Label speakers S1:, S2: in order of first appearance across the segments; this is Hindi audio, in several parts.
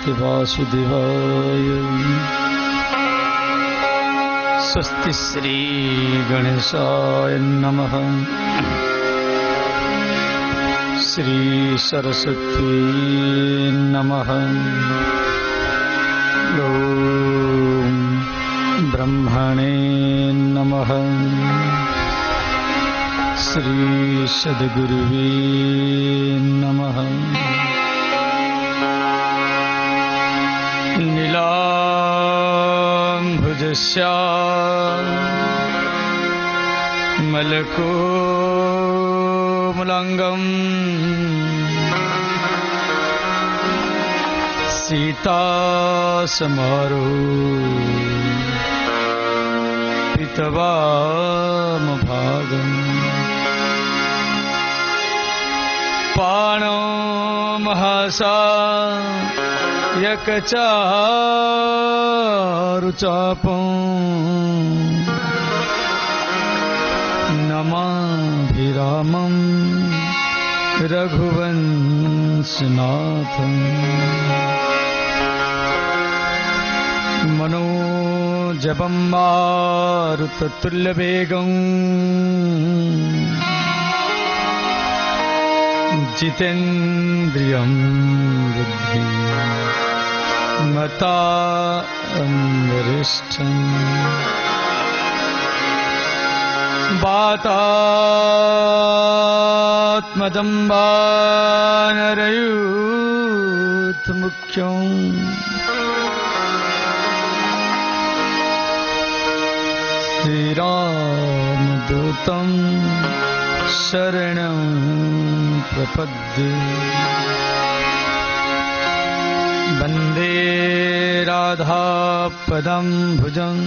S1: भगवते वासुदेवाय। स्वस्ति श्री गणेशाय नमः। श्री सरस्वती नमः। ओम ब्रह्मणे नमः। श्री सद्गुरुवे नमः। नीलाम्भुजश्यामलकोमलाङ्गं सीतासमारोपितवामभागम् पाणो महासायकचारुचापं नमाभिरामं रघुवंशनाथं। मनोजवं मारुततुल्यवेगं जितेन्द्रियं बुद्धिमतां वरिष्ठं। वातात्मजं वानरयूथमुख्यं श्रीरामदूतं शरणं प्रपद्ये। वन्दे राधापदं भुजं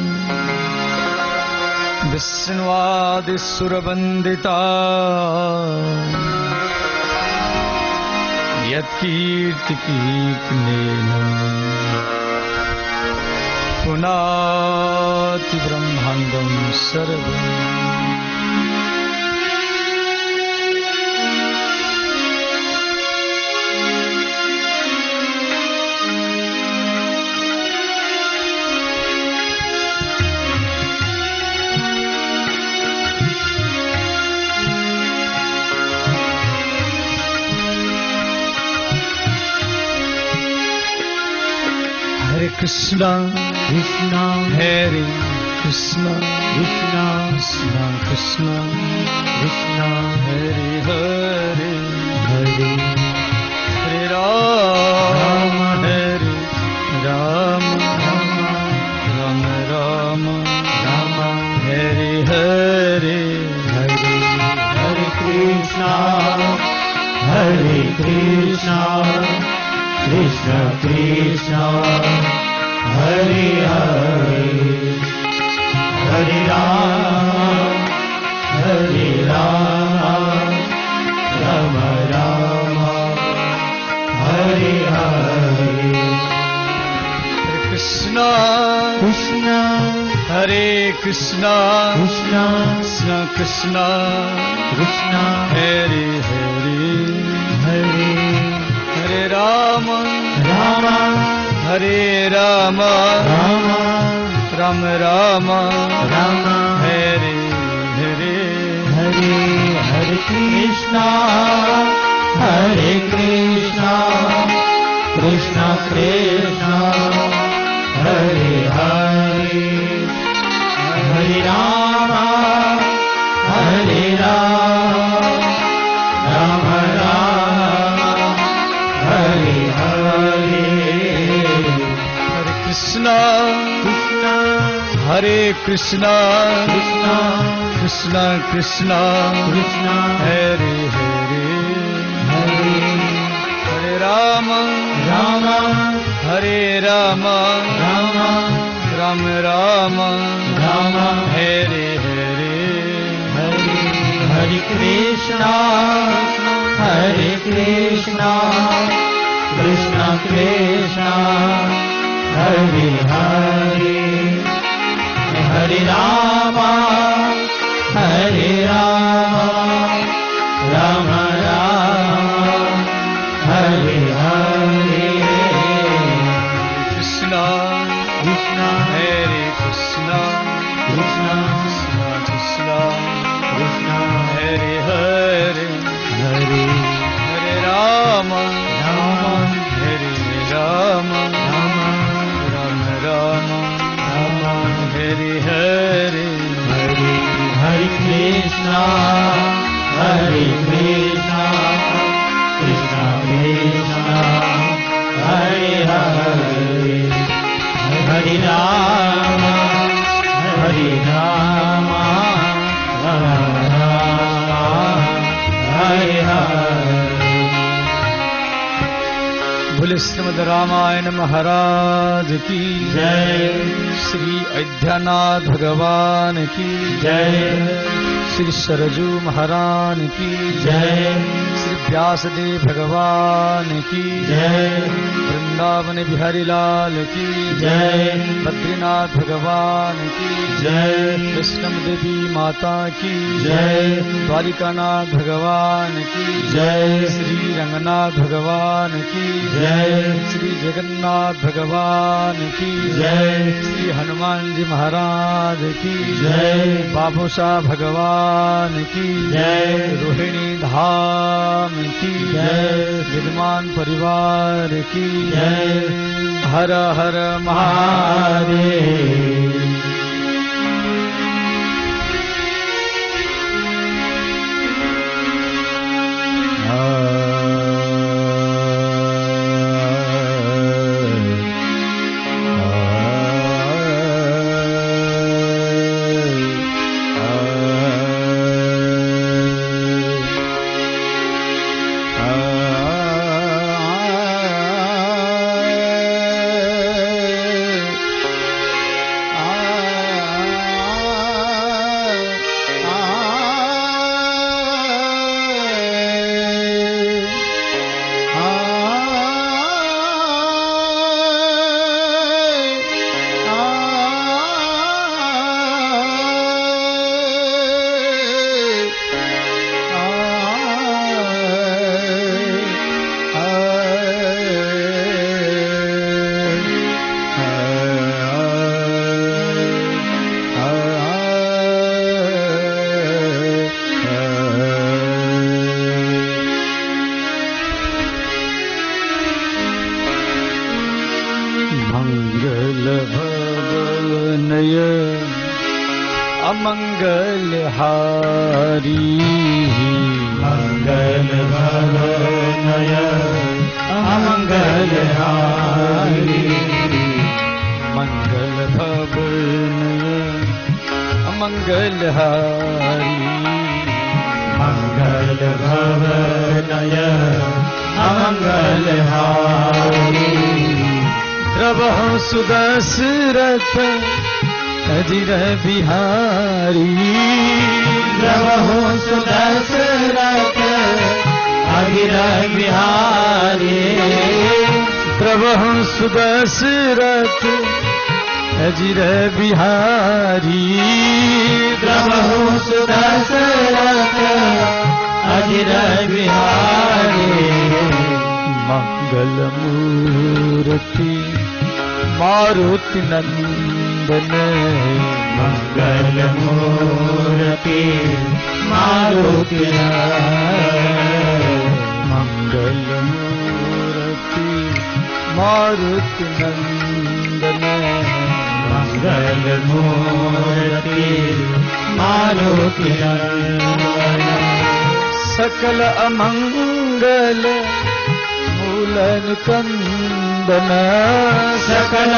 S1: विष्णुवादिसुरवन्दिता। यत्कीर्तिकीर्तनेन पुनाति ब्रह्माण्डं सर्वम्। Hare Krishna, Krishna Hare Krishna, Krishna Krishna Krishna, Krishna Hare Hare, Hare Hare Rama, Hare Rama, Rama Rama, Rama Hare Hare, Hare Hare Krishna, Hare Krishna, Krishna Krishna Hare Hare, Hare Rama, Rama Rama, Hare Hare. Hare Krishna, Krishna Hare Krishna, Krishna Krishna Krishna, Krishna Hare Hare, Hare Hare Rama, Rama Hare Rama, Rama Rama Rama, Rama Hare Hare, Hare Hare Krishna, Hare Krishna, Krishna Krishna Hare Hare, Hare Rama, Hare Rama, Rama Rama, Hare Hare. Hare Krishna, Krishna Hare Krishna, Krishna Krishna Krishna, Krishna Hare Hare, Hare Hare Rama, Rama Hare Rama, Rama Rama Rama, Rama Hare Hare, Hare Hare Krishna, Hare Krishna, Krishna Krishna Hare Hare, Hare Rama, Hare Rama, Rama Rama, Hare Hare. Krishna
S2: Krishna
S1: Krishna
S2: Hare Hare
S1: Hare
S2: Hare Rama
S1: Rama
S2: Hare Rama
S1: Rama
S2: Rama Rama
S1: Rama
S2: Hare Hare
S1: Hare Hare Krishna Hare Krishna Krishna Krishna Hare Hare Hare Rama Hare Rama Rama Rama Hare Hare
S2: बोले श्रीमद् रामायण महाराज की
S1: जय
S2: श्री अयोध्यानाथ भगवान की
S1: जय
S2: श्री सरजू महाराज की
S1: जय
S2: श्री व्यासदेव भगवान की
S1: जय
S2: वृंदावन बिहारी लाल की
S1: जय
S2: बद्रीनाथ भगवान की
S1: जय
S2: वैष्णव देवी माता की
S1: जय
S2: द्वारिकानाथ भगवान की
S1: जय
S2: श्री रंगनाथ भगवान की
S1: जय
S2: श्री जगन्नाथ भगवान की
S1: जय
S2: श्री हनुमान जी महाराज की
S1: जय
S2: बाबूशाह भगवान की
S1: जय
S2: रोहिणी धाम की
S1: जय
S2: विद्यमान परिवार की
S1: जय
S2: हर हर महादेव। अमंगलहारी
S1: मंगल भवनय अमंगलहारी
S2: मंगल भवनय अमंगलहारी
S1: मंगल भवनय अमंगलहारी
S2: द्रवः सुदशरथ अजिर बिहारी
S1: द्रवहु सुदशरथ अजिर बिहारी
S2: द्रवः सुदशरथ अजिर बिहारी
S1: द्रवहु सुदशरथ अजिर बिहारी
S2: मंगल मूर्ति मारुति नंदन
S1: मंगल मूर्ति मारुति
S2: मंगल मूर्ति मारुति नंदन
S1: मंगल मूर्ति मारुति
S2: सकल अमंगल मूलन कंदन
S1: सकल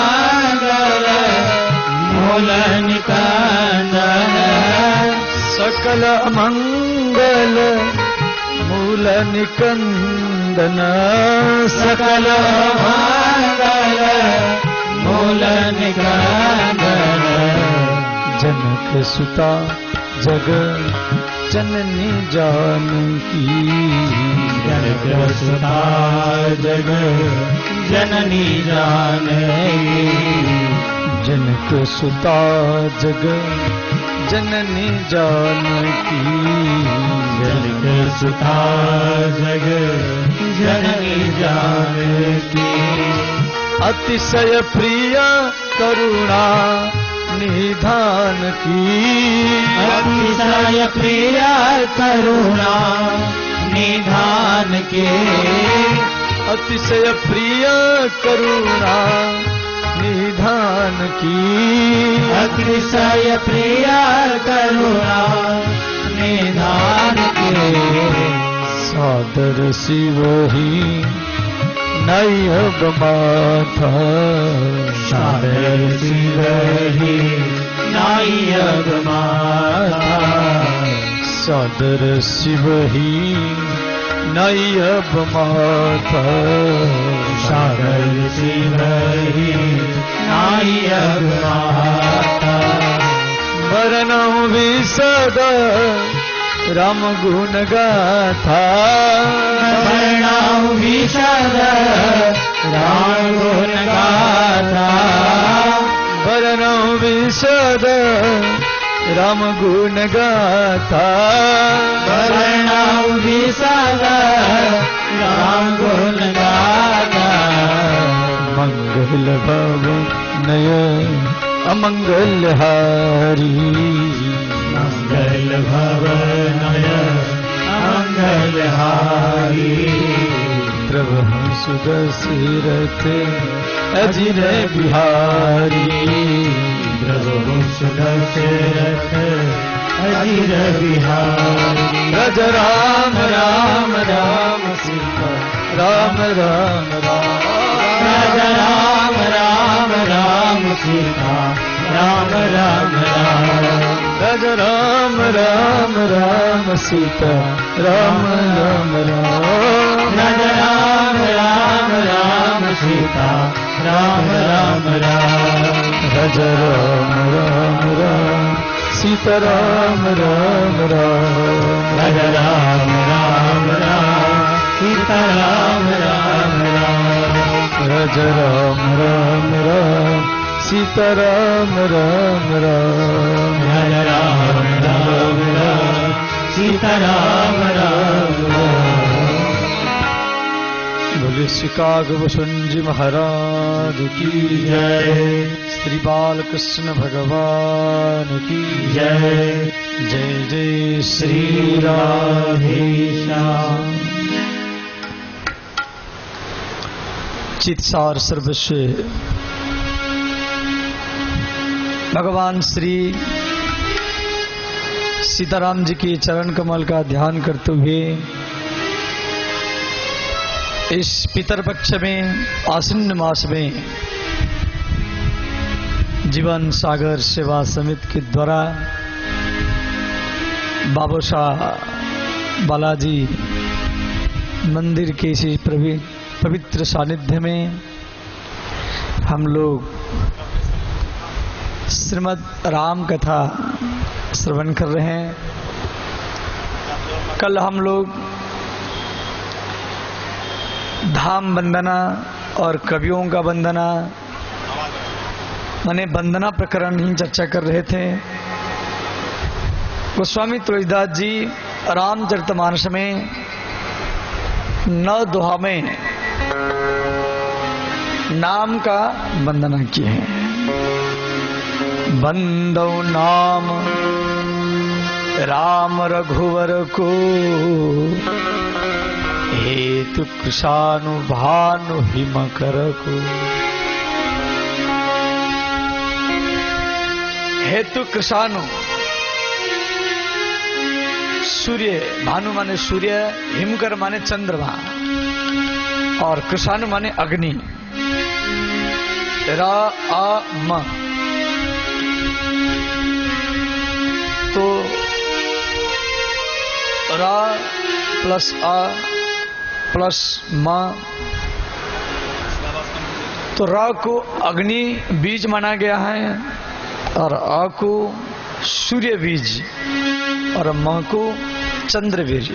S1: मंगल मूलन कंदन
S2: सकल मंगल मूलन कंदन
S1: सकल मंगल मूलन कंदन
S2: जनक सुता जग जननी जानकी
S1: जनक सुता जग जननी जानकी
S2: जनक सुता जग जननी जानकी
S1: जनक सुता जग जननी जानकी
S2: अतिशय प्रिय करुणा निधान की
S1: अतिशय प्रिय करुणा निधान के
S2: अतिशय प्रिय करुणा निधान की
S1: अतिशय प्रिय करुणा निधान के
S2: सादर शिव ही नैब माथा
S1: सादर शिव ही नायक माता
S2: सादर शिव ही नैब माथा
S1: सादर शिव ही नायक माता
S2: वरणं विशद राम गुण गाथा
S1: वर्णं विशद राम गुण गाथा
S2: वरणं विशद राम गुण गाथा
S1: वर्णं विशद राम गुण गाथा
S2: मंगल भव नय अमंगल हारी
S1: मंगल भवनय मंगलहारी
S2: प्रभु सुदशरथ अजिर बिहारी
S1: प्रभु सुदशरथ अजिर बिहारी
S2: रज राम राम राम सीता राम राम राम
S1: राज राम राम राम सीता राम राम राम
S2: रज राम राम राम सीता राम राम राम
S1: राज राम राम राम सीता राम राम राम
S2: रज राम राम राम सीता राम राम राम
S1: राज राम राम राम सीता राम राम राम
S2: रज राम राम राम सीता राम राम राम
S1: राज राम राम राम सीता राम राम राम
S2: बोले श्री कागभूषण जी महाराज की
S1: जय
S2: श्री बालकृष्ण भगवान की
S1: जय
S2: जय जय
S1: श्री राधेश्याम
S2: चित्सार सर्वस्व भगवान श्री सीताराम जी के चरण कमल का ध्यान करते हुए इस पितरपक्ष में आश्विन मास में जीवन सागर सेवा समिति के द्वारा बाबूशाह बालाजी मंदिर के इसी पवित्र सानिध्य में हम लोग श्रीमद् राम कथा श्रवण कर रहे हैं। कल हम लोग धाम वंदना और कवियों का वंदना माने वंदना प्रकरण ही चर्चा कर रहे थे। गोस्वामी तुलसीदास जी रामचरितमानस में 9 दोहा में नाम का वंदना किए हैं। बंदो नाम राम रघुवर को हेतु कृशानुभानु हिमकर को। हेतु कृशानु सूर्य, भानु माने सूर्य, हिमकर माने चंद्रमा और कृशानु माने अग्नि। रा आ म तो रा प्लस आ प्लस म तो रा को अग्नि बीज माना गया है और आ को सूर्य बीज और म को चंद्र बीज।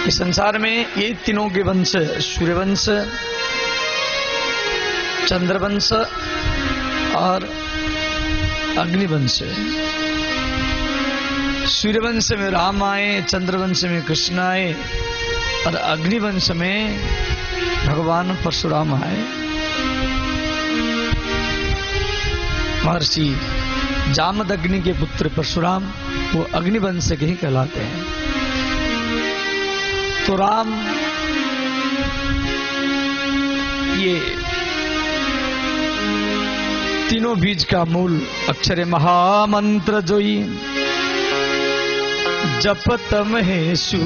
S2: इस संसार में ये तीनों के वंश सूर्यवंश, चंद्रवंश और अग्निवंश। सूर्यवंश में राम आए, चंद्रवंश में कृष्ण आए और अग्निवंश में भगवान परशुराम आए। महर्षि जामदग्नि के पुत्र परशुराम वो अग्निवंश के ही कहलाते हैं। तो राम ये तीनों बीज का मूल अक्षर महामंत्र जोई जपत महेशु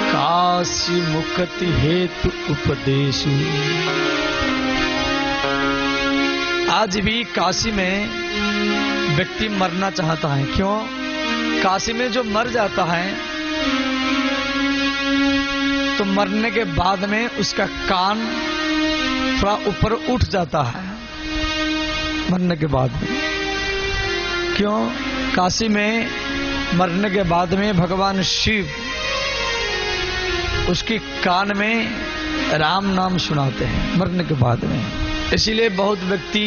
S2: काशी मुक्ति हेतु उपदेशु। आज भी काशी में व्यक्ति मरना चाहता है। क्यों? काशी में जो मर जाता है तो मरने के बाद में उसका कान थोड़ा ऊपर उठ जाता है मरने के बाद में। क्यों? काशी में मरने के बाद में भगवान शिव उसके कान में राम नाम सुनाते हैं मरने के बाद में। इसीलिए बहुत व्यक्ति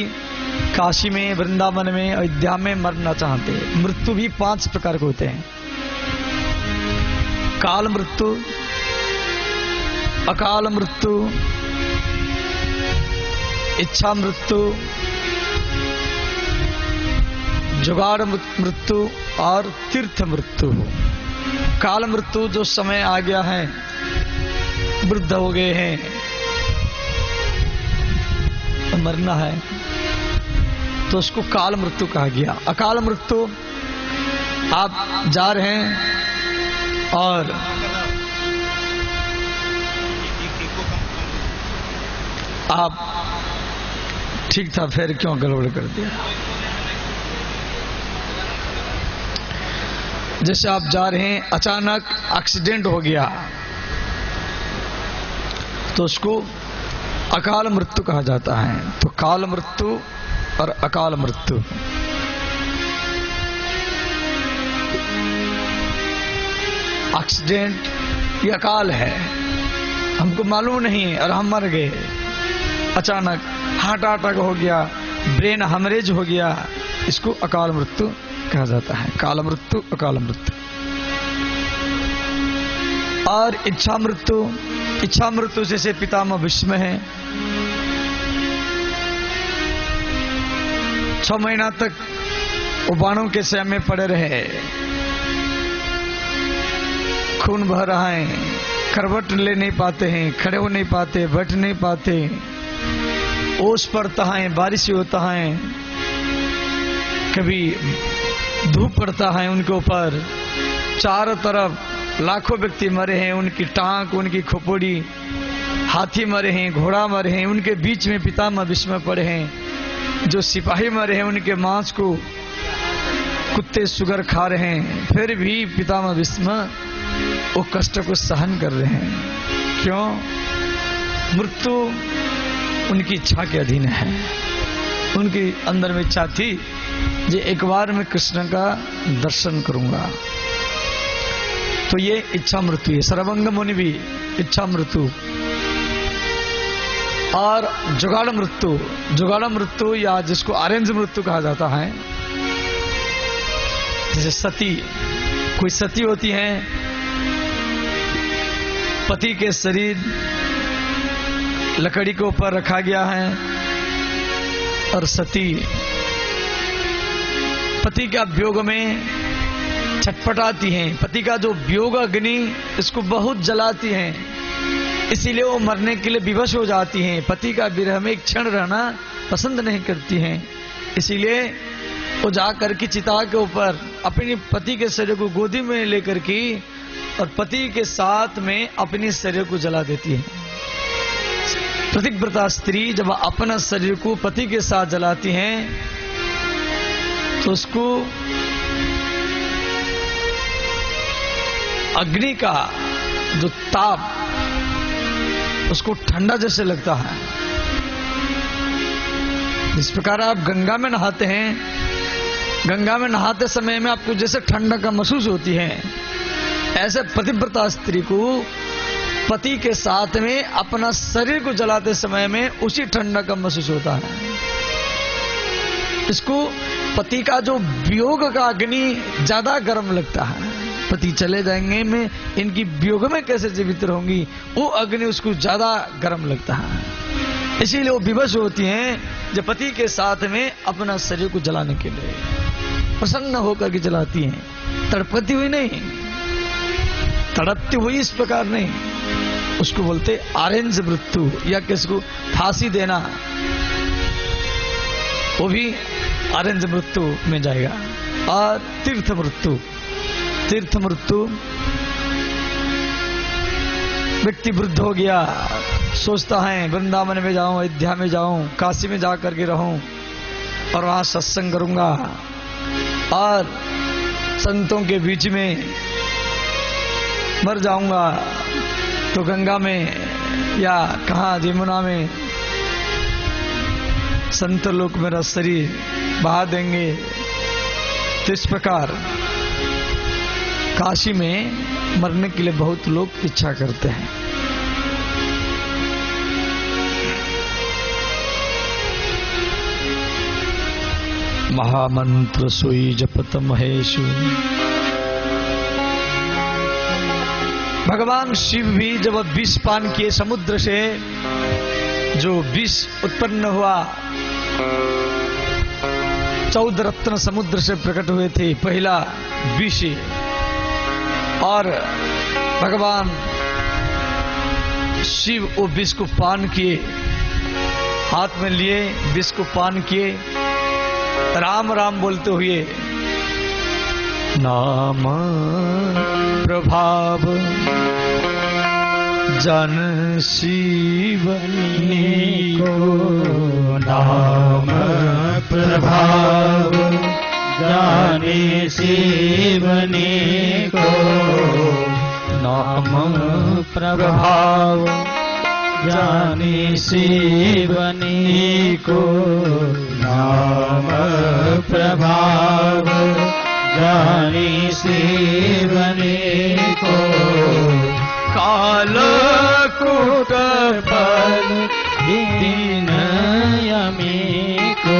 S2: काशी में, वृंदावन में, अयोध्या में मरना चाहते हैं। मृत्यु भी 5 प्रकार के होते हैं। काल मृत्यु, अकाल मृत्यु, इच्छा मृत्यु, जुगाड़ मृत्यु और तीर्थ मृत्यु। काल मृत्यु जो समय आ गया है, वृद्ध हो गए हैं, तो मरना है, तो उसको काल मृत्यु कहा गया। अकाल मृत्यु, आप जा रहे हैं और आप ठीक था, फिर क्यों गड़बड़ कर दिया? जैसे आप जा रहे हैं, अचानक एक्सीडेंट हो गया तो उसको अकाल मृत्यु कहा जाता है। तो काल मृत्यु और अकाल मृत्यु। एक्सीडेंट ये अकाल है, हमको मालूम नहीं है और हम मर गए। अचानक हार्ट अटैक हो गया, ब्रेन हेमरेज हो गया, इसको अकाल मृत्यु कहा जाता है। काल मृत्यु, अकाल मृत्यु। और इच्छा मृत्यु, इच्छा मृत्यु जैसे पितामह भीष्म है, 6 महीना तक वो बाणों के सय में पड़े रहे, खून बह रहा है, करवट ले नहीं पाते हैं, खड़े हो नहीं पाते, बैठ नहीं पाते, ओस पड़ता है, बारिश होता है, कभी धूप पड़ता है उनके ऊपर, चारों तरफ लाखों व्यक्ति मरे हैं, उनकी टांग, उनकी खोपड़ी, हाथी मरे हैं, घोड़ा मरे हैं, उनके बीच में पितामह भीष्म पड़े हैं, जो सिपाही मरे हैं उनके मांस को कुत्ते सुगर खा रहे हैं, फिर भी पितामह भीष्म वो कष्ट को सहन कर रहे हैं। क्यों? मृत्यु उनकी इच्छा के अधीन है। उनके अंदर में इच्छा थी जे एक बार मैं कृष्ण का दर्शन करूंगा, तो ये इच्छा मृत्यु है। सर्वंग मुनि भी इच्छा मृत्यु। और जुगाड़ मृत्यु, जुगाड़ मृत्यु या जिसको अरेंज मृत्यु कहा जाता है, जैसे सती, कोई सती होती है, पति के शरीर लकड़ी के ऊपर रखा गया है और सती पति का वियोग में छटपटाती हैं, पति का जो वियोग अग्नि इसको बहुत जलाती हैं, इसीलिए वो मरने के लिए विवश हो जाती हैं। पति का विरह में एक क्षण रहना पसंद नहीं करती हैं, इसीलिए वो जाकर के चिता के ऊपर अपने पति के शरीर को गोदी में लेकर के और पति के साथ में अपने शरीर को जला देती है। प्रतिव्रता स्त्री जब अपना शरीर को पति के साथ जलाती हैं तो उसको अग्नि का जो ताप उसको ठंडा जैसे लगता है। इस प्रकार आप गंगा में नहाते हैं, गंगा में नहाते समय में आपको जैसे ठंडक का महसूस होती है, ऐसे पतिव्रता स्त्री को पति के साथ में अपना शरीर को जलाते समय में उसी ठंडक का महसूस होता है। इसको पति का जो वियोग का अग्नि ज्यादा गर्म लगता है। पति चले जाएंगे, मैं इनकी वियोग में कैसे जीवित रहूंगी, वो अग्नि उसको ज्यादा गर्म लगता है। इसीलिए वो विवश होती हैं जब पति के साथ में अपना शरीर को जलाने के लिए प्रसन्न होकर के जलाती हैं, तड़पती हुई नहीं, तड़पती हुई इस प्रकार नहीं, उसको बोलते आरेंज मृत्यु या किसको फांसी देना, वो भी आरेंज मृत्यु में जाएगा। और तीर्थ मृत्यु, तीर्थ मृत्यु व्यक्ति वृद्ध हो गया, सोचता है वृंदावन में जाऊं, अयोध्या में जाऊं, काशी में जा करके रहूं और वहां सत्संग करूंगा और संतों के बीच में मर जाऊंगा तो गंगा में या कहाँ यमुना में संत लोग मेरा शरीर बहा देंगे। तो इस प्रकार काशी में मरने के लिए बहुत लोग इच्छा करते हैं। महामंत्र सोई जपत महेशु। भगवान शिव भी जब विष पान किए, समुद्र से जो विष उत्पन्न हुआ, 14 रत्न समुद्र से प्रकट हुए थे, पहला विष, और भगवान शिव वो विष को पान किए, हाथ में लिए विष को पान किए, राम राम बोलते हुए नाम प्रभाव जन शिवनी को,
S1: नाम प्रभाव जाने शिवनी को,
S2: नाम
S1: प्रभाव जाने शिवनी को, नाम प्रभाव जाने शिवनी को,
S2: काल कूट
S1: फल दीन यमी को,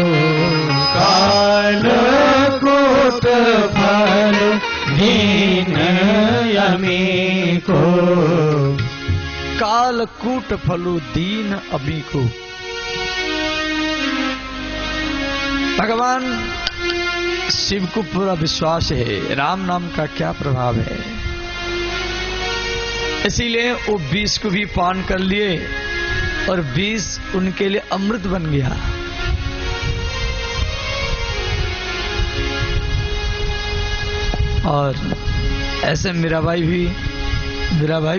S1: काल कूट फल दीन यमी को,
S2: कालकूट फलु दीन अभी को। भगवान शिव को पूरा विश्वास है राम नाम का क्या प्रभाव है, इसीलिए वो विष को भी पान कर लिए और विष उनके लिए अमृत बन गया। और ऐसे मीराबाई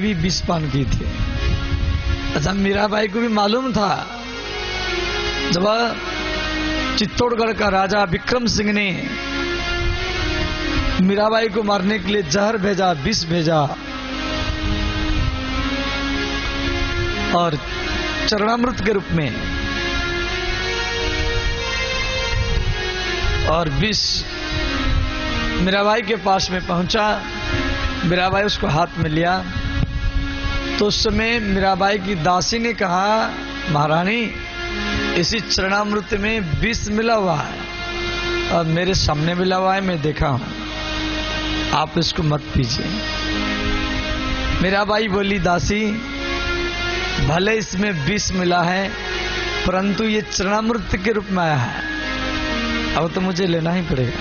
S2: भी विष पान की थी। अच्छा, मीराबाई को भी मालूम था जब चित्तौड़गढ़ का राजा विक्रम सिंह ने मीराबाई को मारने के लिए जहर भेजा, विष भेजा और चरणामृत के रूप में, और विष मीराबाई के पास में पहुंचा। मीराबाई उसको हाथ में लिया तो उस समय मीराबाई की दासी ने कहा, महारानी इसी चरणामृत में विष मिला हुआ है और मेरे सामने मिला हुआ है, मैं देखा हूं, आप इसको मत पीजिए। मीराबाई बोली, दासी भले इसमें विष मिला है परंतु ये चरणामृत के रूप में आया है, अब तो मुझे लेना ही पड़ेगा।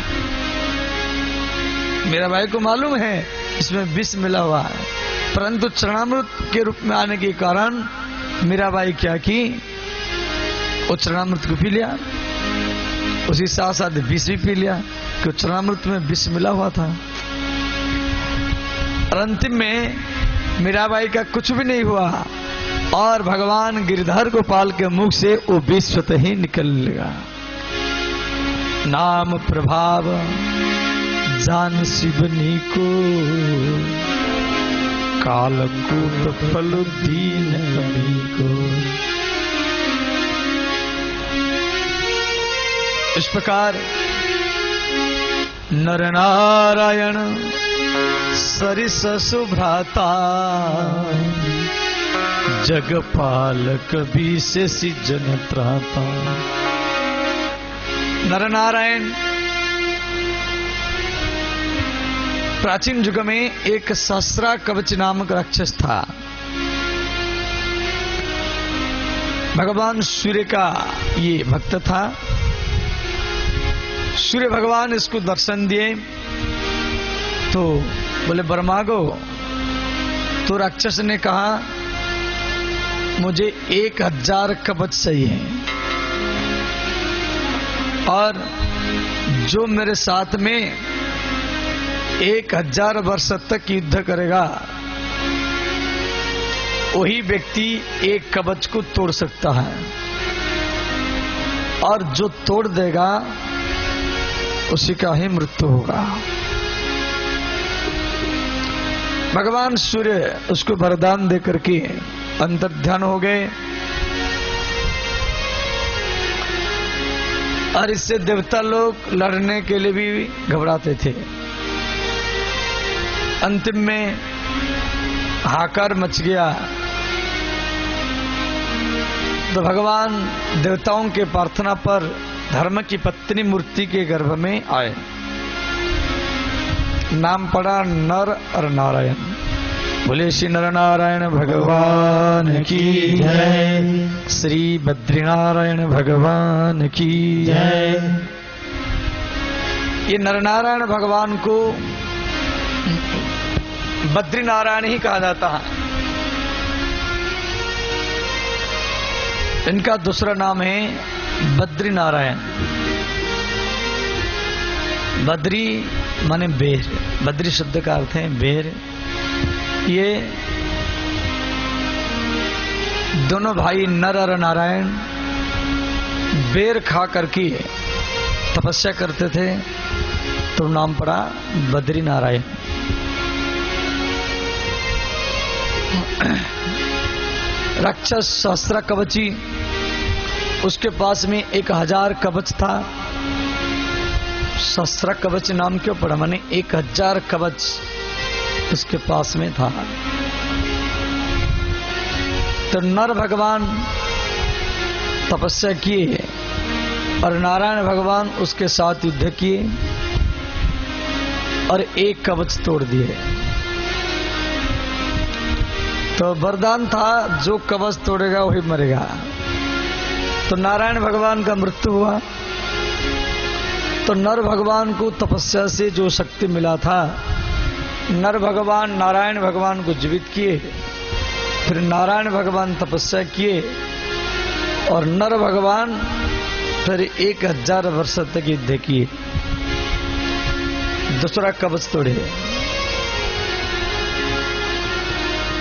S2: मीराबाई को मालूम है इसमें विष मिला हुआ है, परंतु चरणामृत के रूप में आने के कारण मीराबाई क्या की, वो चरणामृत को पी लिया, उसी साथ साथ विष भी पी लिया, कि चरणामृत में विष मिला हुआ था। और अंतिम में मीराबाई का कुछ भी नहीं हुआ और भगवान गिरधर गोपाल के मुख से वो विष स्वतः ही निकल लगा। नाम प्रभाव जान शिवनी को, कालकूट फल दीन अमी को। इस प्रकार नर नारायण सरिस सुभ्राता, जगपालक भी से सिजन त्राता। नर नारायण प्राचीन युग में एक सहस्रा कवच नामक राक्षस था। भगवान सूर्य का ये भक्त था। सूर्य भगवान इसको दर्शन दिए तो बोले बरमागो, तो राक्षस ने कहा मुझे 1000 कवच चाहिए और जो मेरे साथ में 1000 वर्ष तक युद्ध करेगा वही व्यक्ति एक कवच को तोड़ सकता है और जो तोड़ देगा उसी का ही मृत्यु होगा। भगवान सूर्य उसको वरदान देकर के अंतर्ध्यान हो गए और इससे देवता लोग लड़ने के लिए भी घबराते थे। अंतिम में हाहाकार मच गया तो भगवान देवताओं के प्रार्थना पर धर्म की पत्नी मूर्ति के गर्भ में आए। नाम पड़ा नर और नारायण। बोले श्री नर नारायण भगवान की जय, श्री बद्रीनारायण भगवान की जय। ये नर नारायण भगवान को बद्रीनारायण ही कहा जाता है। इनका दूसरा नाम है बद्रीनारायण। बद्री माने बेर, बद्री शब्द का अर्थ है बेर। ये दोनों भाई नर और नारायण बेर खा करके तपस्या करते थे तो नाम पड़ा बद्रीनारायण। राक्षस सहस्त्र कवची, उसके पास में 1000 कवच था। सहस्त्र कवच नाम क्यों पड़ा, माने 1000 कवच उसके पास में था। तो नर भगवान तपस्या किए और नारायण भगवान उसके साथ युद्ध किए और एक कवच तोड़ दिए। तो वरदान था जो कवच तोड़ेगा वही मरेगा। तो नारायण भगवान का मृत्यु हुआ। तो नर भगवान को तपस्या से जो शक्ति मिला था, नर भगवान नारायण भगवान को जीवित किए, फिर नारायण भगवान तपस्या किए और नर भगवान फिर 1000 वर्ष तक युद्ध किए, दूसरा कवच तोड़े।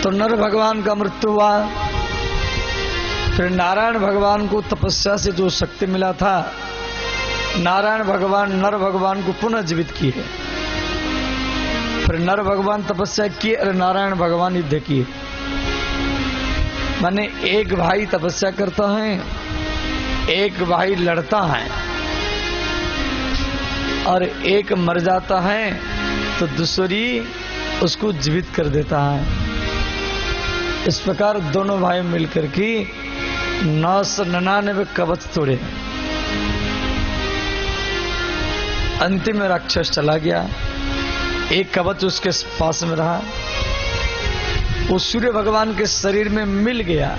S2: तो नर भगवान का मृत्यु हुआ। फिर नारायण भगवान को तपस्या से जो शक्ति मिला था, नारायण भगवान नर भगवान को पुनः जीवित किए। फिर नर भगवान तपस्या किए और नारायण भगवान युद्ध किए। माने एक भाई तपस्या करता है, एक भाई लड़ता है और एक मर जाता है तो दूसरी उसको जीवित कर देता है। इस प्रकार दोनों भाई मिलकर के 999 कवच तोड़े। अंतिम में राक्षस चला गया, एक कवच उसके पास में रहा, वो सूर्य भगवान के शरीर में मिल गया।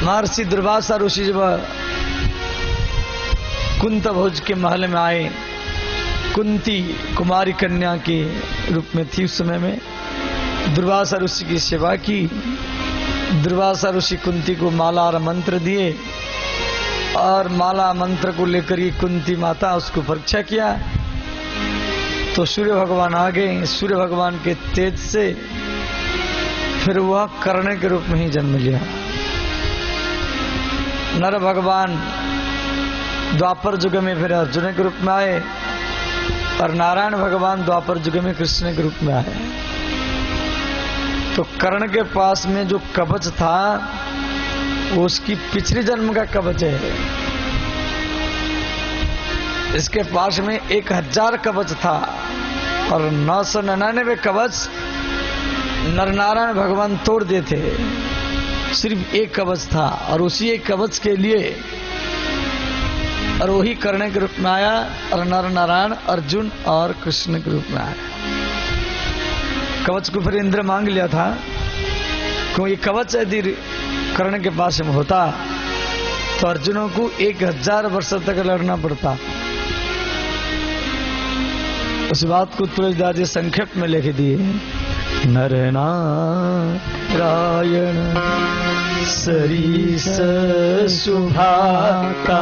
S2: महर्षि दुर्वासा ऋषि जब कुंत भोज के महल में आए, कुंती कुमारी कन्या के रूप में थी उस समय में, दुर्वासा ऋषि की सेवा की। दुर्वासा ऋषि कुंती को माला और मंत्र दिए और माला मंत्र को लेकर ये कुंती माता उसको परीक्षा किया तो सूर्य भगवान आ गए। सूर्य भगवान के तेज से फिर वह कर्ण के रूप में ही जन्म लिया। नर भगवान द्वापर युग में फिर अर्जुन के रूप में आए और नारायण भगवान द्वापर युग में कृष्ण के रूप में आए। तो कर्ण के पास में जो कवच था वो उसकी पिछले जन्म का कवच है। इसके पास में 1000 कवच था और 999 कवच नर नारायण भगवान तोड़ दिए थे। सिर्फ एक कवच था और उसी एक कवच के लिए और वही कर्ण के रूप में आया और नर नारायण अर्जुन और कृष्ण के रूप में आया। कवच को फिर इंद्र मांग लिया था क्यों ये कवच यदि कर्ण के पास में होता तो अर्जुनों को 1000 वर्ष तक लड़ना पड़ता। उस बात को तुलसीदास जी संक्षेप में लिख दिए। नर नारायण सरीस सुभाता,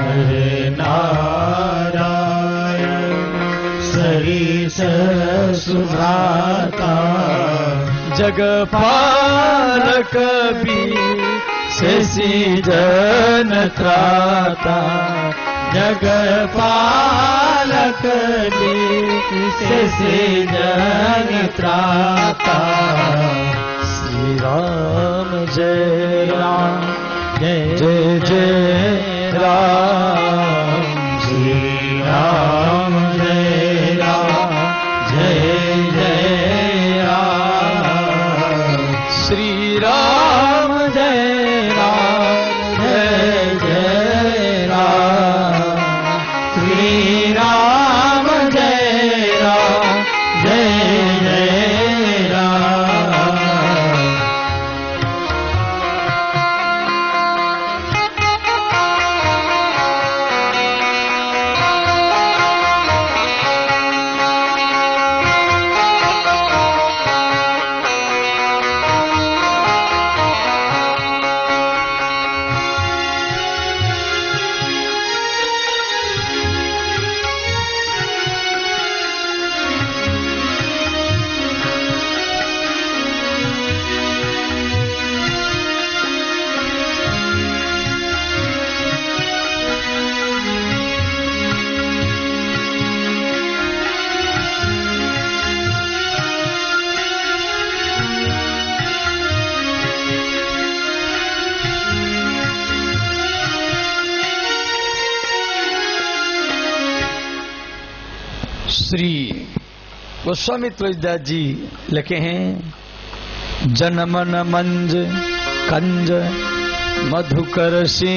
S1: नर नारायण सरीस सुभाता,
S2: जगपालक भी
S1: शशि जन त्राता, जगपालक शशि जन त्राता।
S2: श्री राम जय राम
S1: जय
S2: जय जय
S1: राम, श्री राम जय राम जय जय राम,
S2: श्री राम
S1: जय राम जय जय राम, श्री राम जय राम जय जय राम।
S2: श्री गोस्वामी तुलसीदास जी लिखे हैं। जनमन मंज कंज मधुकर से,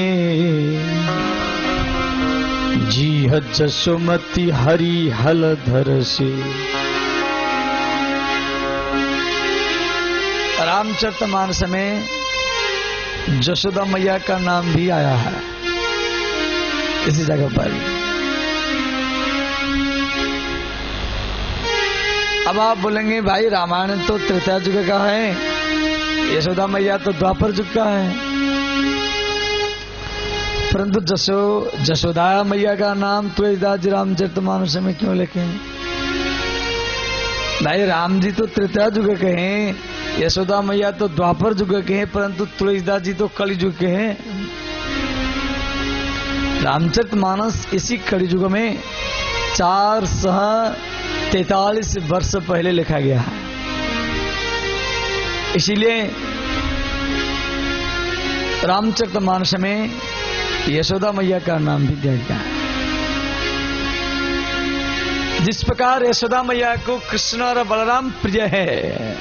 S2: जीह जसुमति हरि हलधर से। रामचरितमानस में जशोदा मैया का नाम भी आया है इसी जगह पर। अब आप बोलेंगे भाई रामायण तो त्रेता युग का है, यशोदा मैया तो द्वापर युग का है, परंतु जशोदा मैया का नाम तुलसीदास जी रामचरितमानस में क्यों लिखे? भाई राम जी तो त्रेता युग के हैं, यशोदा मैया तो द्वापर युग के हैं, परंतु तुलसीदास जी तो कलि युग के हैं। रामचरितमानस इसी कलि युग में 443 वर्ष पहले लिखा गया है, इसीलिए रामचरितमानस में यशोदा मैया का नाम भी दिया गया है। जिस प्रकार यशोदा मैया को कृष्ण और बलराम प्रिय है,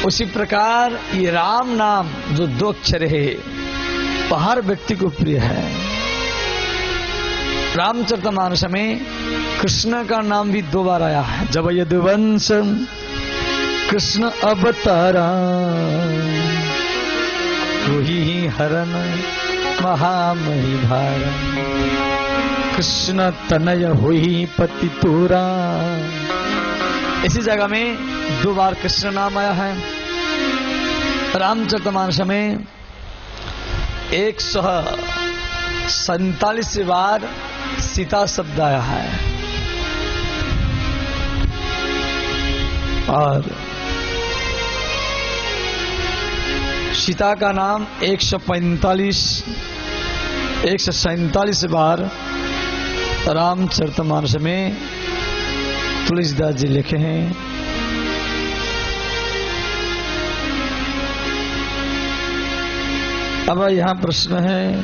S2: उसी प्रकार ये राम नाम जो 2 अक्षर है वह हर व्यक्ति को प्रिय है। रामचरितमानस में कृष्ण का नाम भी 2 बार आया है। जब यदुवंश कृष्ण अवतारा, ही हरण महामही भारा, कृष्ण तनय हुई पति तोरा। इसी जगह में 2 बार कृष्ण नाम आया है। रामचरितमानस में 147 बार सीता शब्द आया है और सीता का नाम 147 बार रामचरितमानस में तुलसीदास जी लिखे हैं। अब यहाँ प्रश्न है,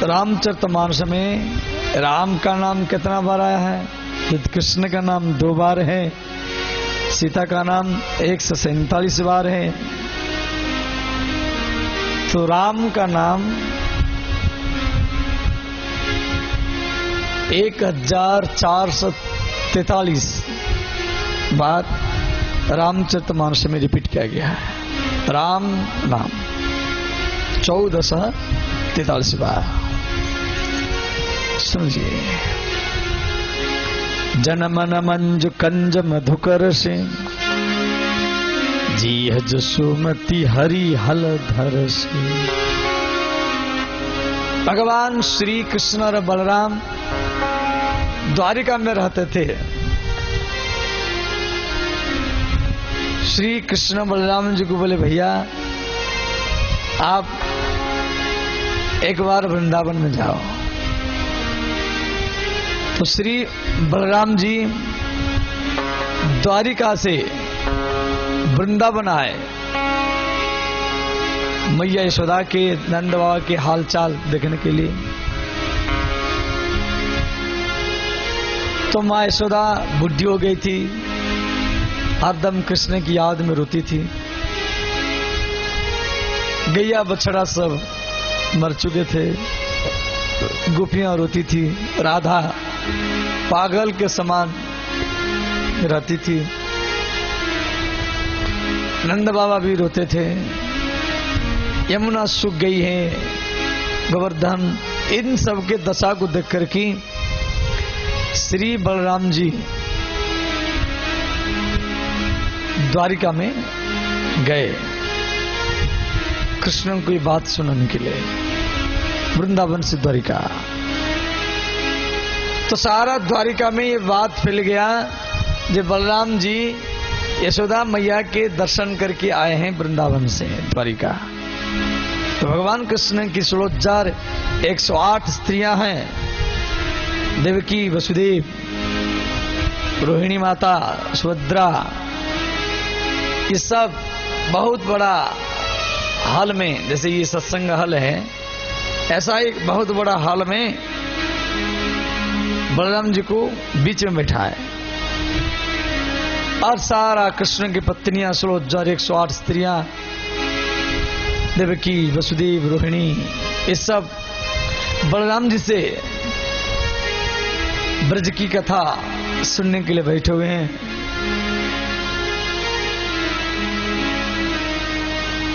S2: रामचरितमानस में राम का नाम कितना बार आया है? यदि कृष्ण का नाम 2 बार है, सीता का नाम 147 बार है, तो राम का नाम 1443 बात रामचरितमानस में रिपीट किया गया है। राम नाम 1443 बार। समझिए। जनमन मंजु कंज मधुकर से जीह जसुमति हरि हल धर से। भगवान श्री कृष्ण और बलराम द्वारिका में रहते थे। श्री कृष्ण बलराम जी को बोले, भैया आप एक बार वृंदावन में जाओ। तो श्री बलराम जी द्वारिका से वृंदावन आए, मैया यशोदा के, नंद बाबा के हालचाल देखने के लिए। तो माँ यशोदा बुढ़ी हो गई थी, हरदम कृष्ण की याद में रोती थी। गैया बछड़ा सब मर चुके थे, गोपियां रोती थी, राधा पागल के समान रहती थी, नंद बाबा भी रोते थे। यमुना सूख गई है, गोवर्धन, इन सब के दशा को देख कर के श्री बलराम जी द्वारिका में गए कृष्ण को ये बात सुनाने के लिए, वृंदावन से द्वारिका। तो सारा द्वारिका में ये बात फैल गया जो बलराम जी यशोदा मैया के दर्शन करके आए हैं वृंदावन से द्वारिका। तो भगवान कृष्ण की 16,108 स्त्रियां हैं। देवकी, वसुदेव, रोहिणी माता, सुभद्रा, ये सब बहुत बड़ा हॉल में, जैसे ये सत्संग हॉल है, ऐसा एक बहुत बड़ा हॉल में बलराम जी को बीच में बैठा है और सारा कृष्ण की पत्नियां 16,108 स्त्रियां, देवकी, वसुदेव, रोहिणी, ये सब बलराम जी से ब्रज की कथा सुनने के लिए बैठे हुए हैं।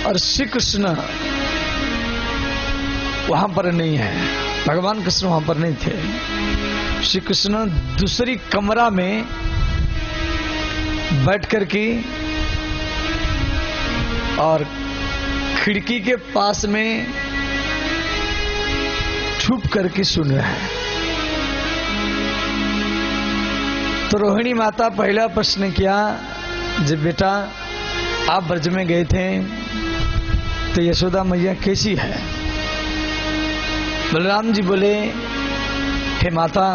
S2: और श्री कृष्ण वहां पर नहीं है, भगवान कृष्ण वहां पर नहीं थे। श्री कृष्ण दूसरी कमरा में बैठ कर के और खिड़की के पास में छुप करके सुन रहे हैं। तो रोहिणी माता पहला प्रश्न किया, जब बेटा आप ब्रज में गए थे तो यशोदा मैया कैसी है? बलराम जी बोले, हे माता,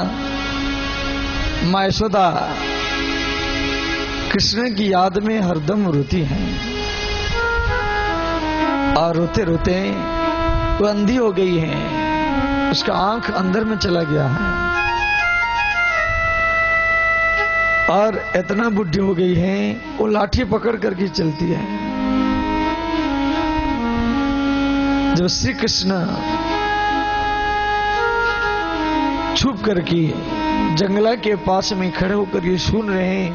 S2: माँ यशोदा कृष्ण की याद में हरदम रोती हैं और रोते रोते वो अंधी हो गई है, उसका आंख अंदर में चला गया है और इतना बुढ़ी हो गई है वो लाठी पकड़ करके चलती है। जब श्री कृष्ण छुप करके जंगला के पास में खड़े होकर ये सुन रहे हैं,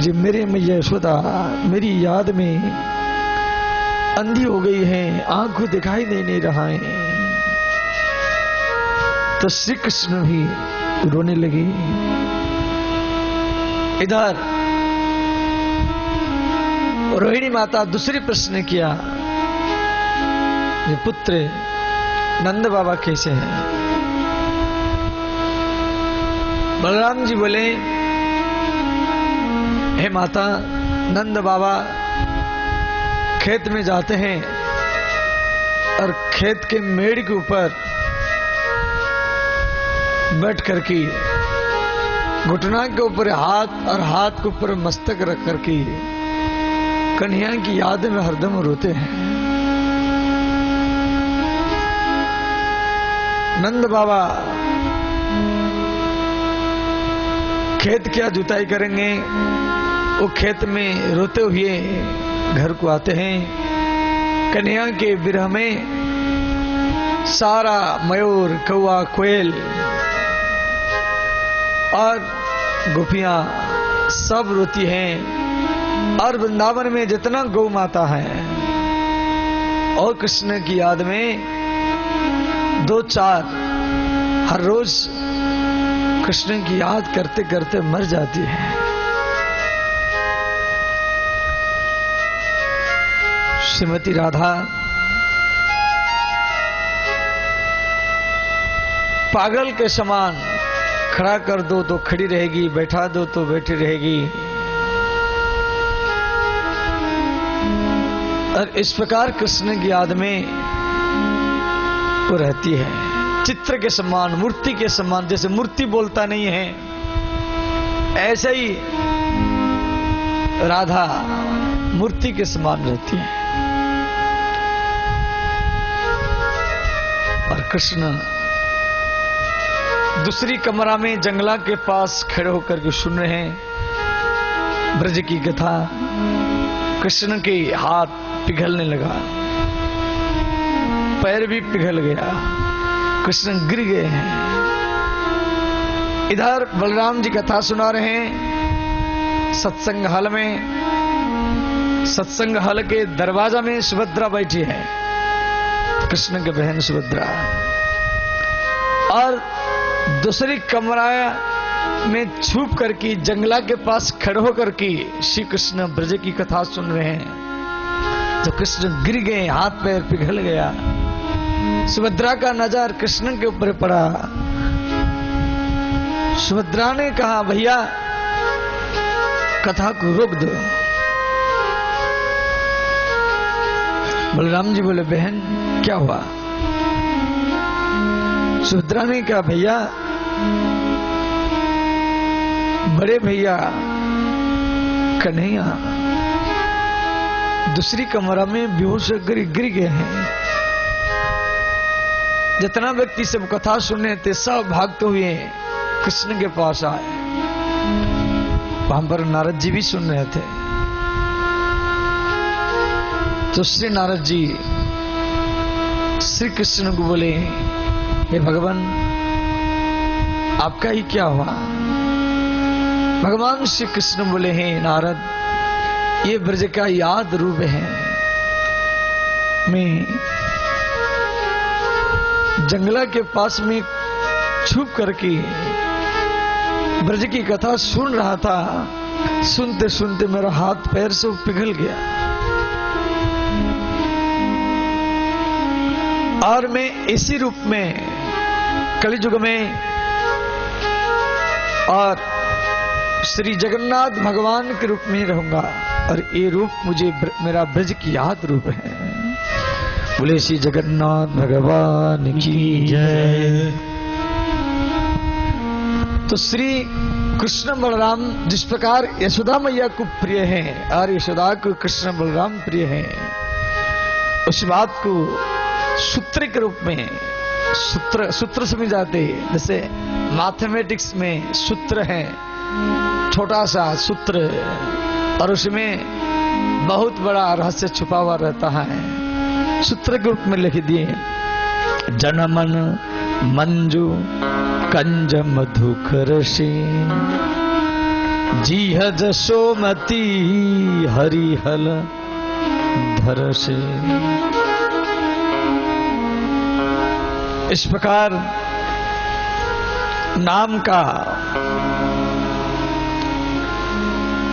S2: जो मेरे मैया यशोदा मेरी याद में अंधी हो गई है, आंख को दिखाई नहीं रहा है। तो श्री कृष्ण भी रोने लगे। इधर रोहिणी माता दूसरी प्रश्न किया, ये पुत्र नंद बाबा कैसे हैं? बलराम जी बोले, हे माता, नंद बाबा खेत में जाते हैं और खेत के मेड़ के ऊपर बैठ करके घुटना के ऊपर हाथ और हाथ के ऊपर मस्तक रख करके कन्हैया की याद में हरदम रोते हैं। नंद बाबा खेत क्या जुताई करेंगे, वो खेत में रोते हुए घर को आते हैं। कन्हैया के विरह में सारा मयूर, कौआ, कोयल और गोपियां सब रोती हैं, और वृंदावन में जितना गौ माता है और कृष्ण की याद में 2-4 हर रोज कृष्ण की याद करते करते मर जाती है। श्रीमती राधा पागल के समान खड़ा कर दो तो खड़ी रहेगी, बैठा दो तो बैठी रहेगी, और इस प्रकार कृष्ण की याद में वो रहती है। चित्र के समान, मूर्ति के समान, जैसे मूर्ति बोलता नहीं है ऐसे ही राधा मूर्ति के समान रहती है। और कृष्ण दूसरी कमरा में जंगला के पास खड़े होकर के सुन रहे हैं ब्रज की कथा। कृष्ण के हाथ पिघलने लगा, पैर भी पिघल गया, कृष्ण गिर गए हैं। इधर बलराम जी कथा सुना रहे हैं सत्संग हल में। सत्संग हल के दरवाजा में सुभद्रा बैठी है, कृष्ण के बहन सुभद्रा, और दूसरी कमरा में छुप करके जंगला के पास खड़े होकर के श्री कृष्ण ब्रज की कथा सुन रहे हैं। जब कृष्ण गिर गए, हाथ पैर पिघल गया, सुभद्रा का नजर कृष्ण के ऊपर पड़ा। सुभद्रा ने कहा, भैया कथा को रोक दो। बलराम जी बोले, बहन क्या हुआ? सुभद्रा ने कहा, भैया बड़े भैया कन्हैया दूसरी कमरा में बेहोश होकर गिर गए हैं। जितना व्यक्ति सब कथा सुनने थे सब भागते हुए कृष्ण के पास आए। वहां पर नारद जी भी सुन रहे थे। तो श्री नारद जी श्री कृष्ण को बोले, हे भगवान आपका ही क्या हुआ? भगवान श्री कृष्ण बोले, हे नारद ये ब्रज का याद रूप है। मैं जंगला के पास में छुप करके ब्रज की कथा सुन रहा था। सुनते सुनते मेरा हाथ पैर से पिघल गया और मैं इसी रूप में कलियुग में और श्री जगन्नाथ भगवान के रूप में रहूंगा। और ये रूप मुझे मेरा ब्रज की याद रूप है। बोले श्री जगन्नाथ भगवान की जय। तो श्री कृष्ण बलराम जिस प्रकार यशोदा मैया को प्रिय हैं और यशोदा को कृष्ण बलराम प्रिय हैं, उस बात को सूत्र के रूप में सूत्र समझ जाते हैं। जैसे मैथमेटिक्स में सूत्र है, छोटा सा सूत्र, और उसमें बहुत बड़ा रहस्य छुपा हुआ रहता है। सूत्र के रूप में लिख दिए, जनमन मंजू कंज मधुकर से जीह जसोमती हरिहल धर से। इस प्रकार नाम का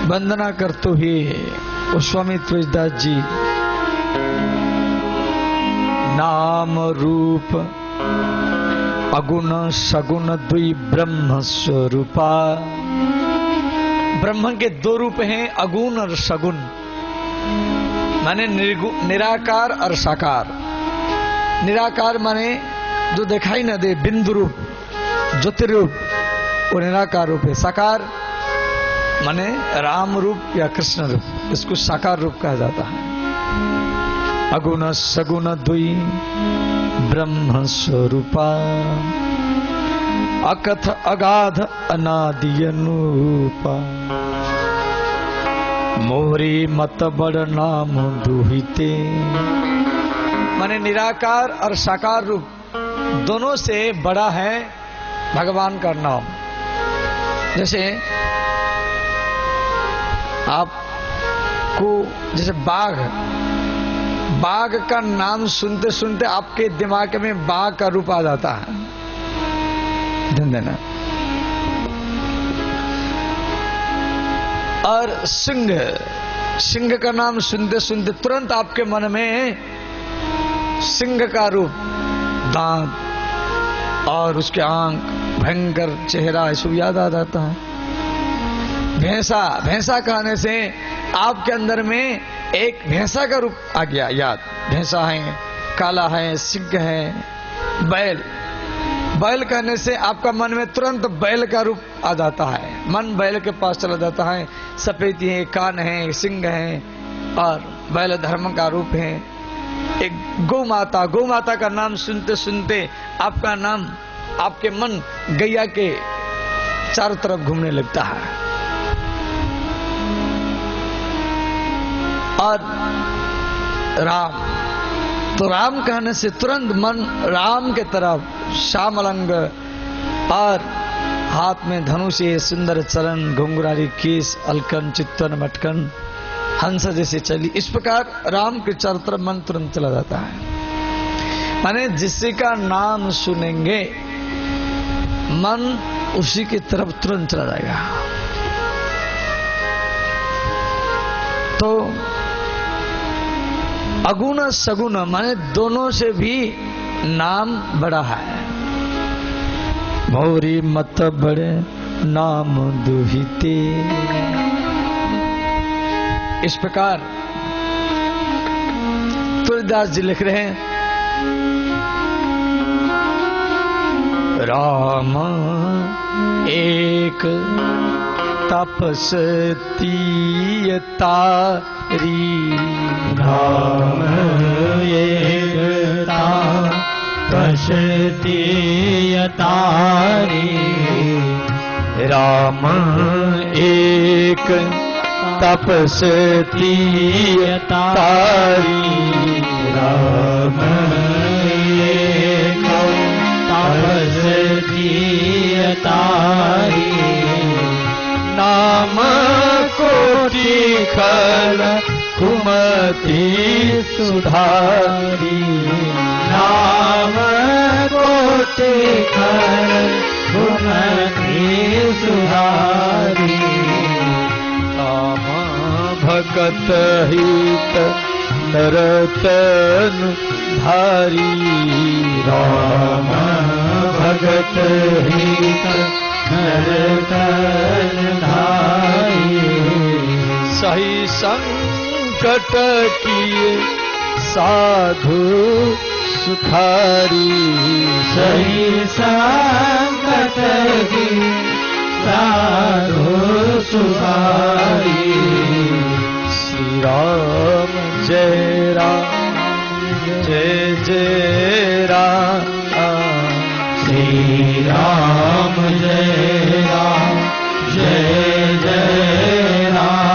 S2: वंदना करते हुए स्वामी तुलसीदास जी नाम रूप अगुण सगुण द्वि ब्रह्म स्वरूपा। ब्रह्म के दो रूप हैं, अगुण और सगुण, माने निराकार और साकार। निराकार माने जो दिखाई न दे, बिंदु रूप, ज्योतिरूप, वो निराकार रूप है। साकार माने राम रूप या कृष्ण रूप, इसको साकार रूप कहा जाता है। अगुण सगुण द्वि ब्रह्म स्वरूपा, अकथ अगाध अनादि अनुरूपा। मोरी मत बड़ नाम दुहिते। माने निराकार और साकार रूप दोनों से बड़ा है भगवान का नाम। जैसे को, जैसे बाघ, बाघ का नाम सुनते सुनते आपके दिमाग में बाघ का रूप आ जाता है, ध्यान देना। और सिंह, सिंह का नाम सुनते सुनते तुरंत आपके मन में सिंह का रूप, दांत और उसके आंख, भयंकर चेहरा, ये सब याद आ जाता है। भैंसा, भैंसा कहने से आपके अंदर में एक भैंसा का रूप आ गया याद। भैंसा है, काला है, सिंह है। बैल, बैल कहने से आपका मन में तुरंत बैल का रूप आ जाता है, मन बैल के पास चला जाता है। सफेदी है, कान है, सिंह है और बैल धर्म का रूप है। एक गौ माता, गौ माता का नाम सुनते सुनते आपका नाम, आपके मन गैया के चारों तरफ घूमने लगता है। और राम, तो राम कहने से तुरंत मन राम के तरफ, श्यामलंग और हाथ में धनुष, सुंदर चरण, घुंघरारी केस, अलकन, चित्तन, मटकन, हंस जैसे चली, इस प्रकार राम के चारों तरफ मन तुरंत चला जाता है। माने जिसी का नाम सुनेंगे मन उसी की तरफ तुरंत चला जाएगा। तो अगुण सगुण माने दोनों से भी नाम बड़ा है। भौरी मत बड़े नाम दुहिते, इस प्रकार तुलसीदास जी लिख रहे हैं, राम एक तपस्ती तारी,
S1: राम एक तपस्ती तारी,
S2: राम एक तपस्ती तारी,
S1: राम एक तपस्ती तारी,
S2: नाम कोटि खल कुमति सुधारी,
S1: नाम कोटि खल कुमति सुधारी,
S2: राम भगत हित नरतन धारी,
S1: राम भगत हित नरतन धारी,
S2: सही संकट किए साधु सुखारी,
S1: सही संकट की साधु सुखारी,
S2: श्री राम जय राम जय जय राम,
S1: श्री राम जय राम जय जय राम,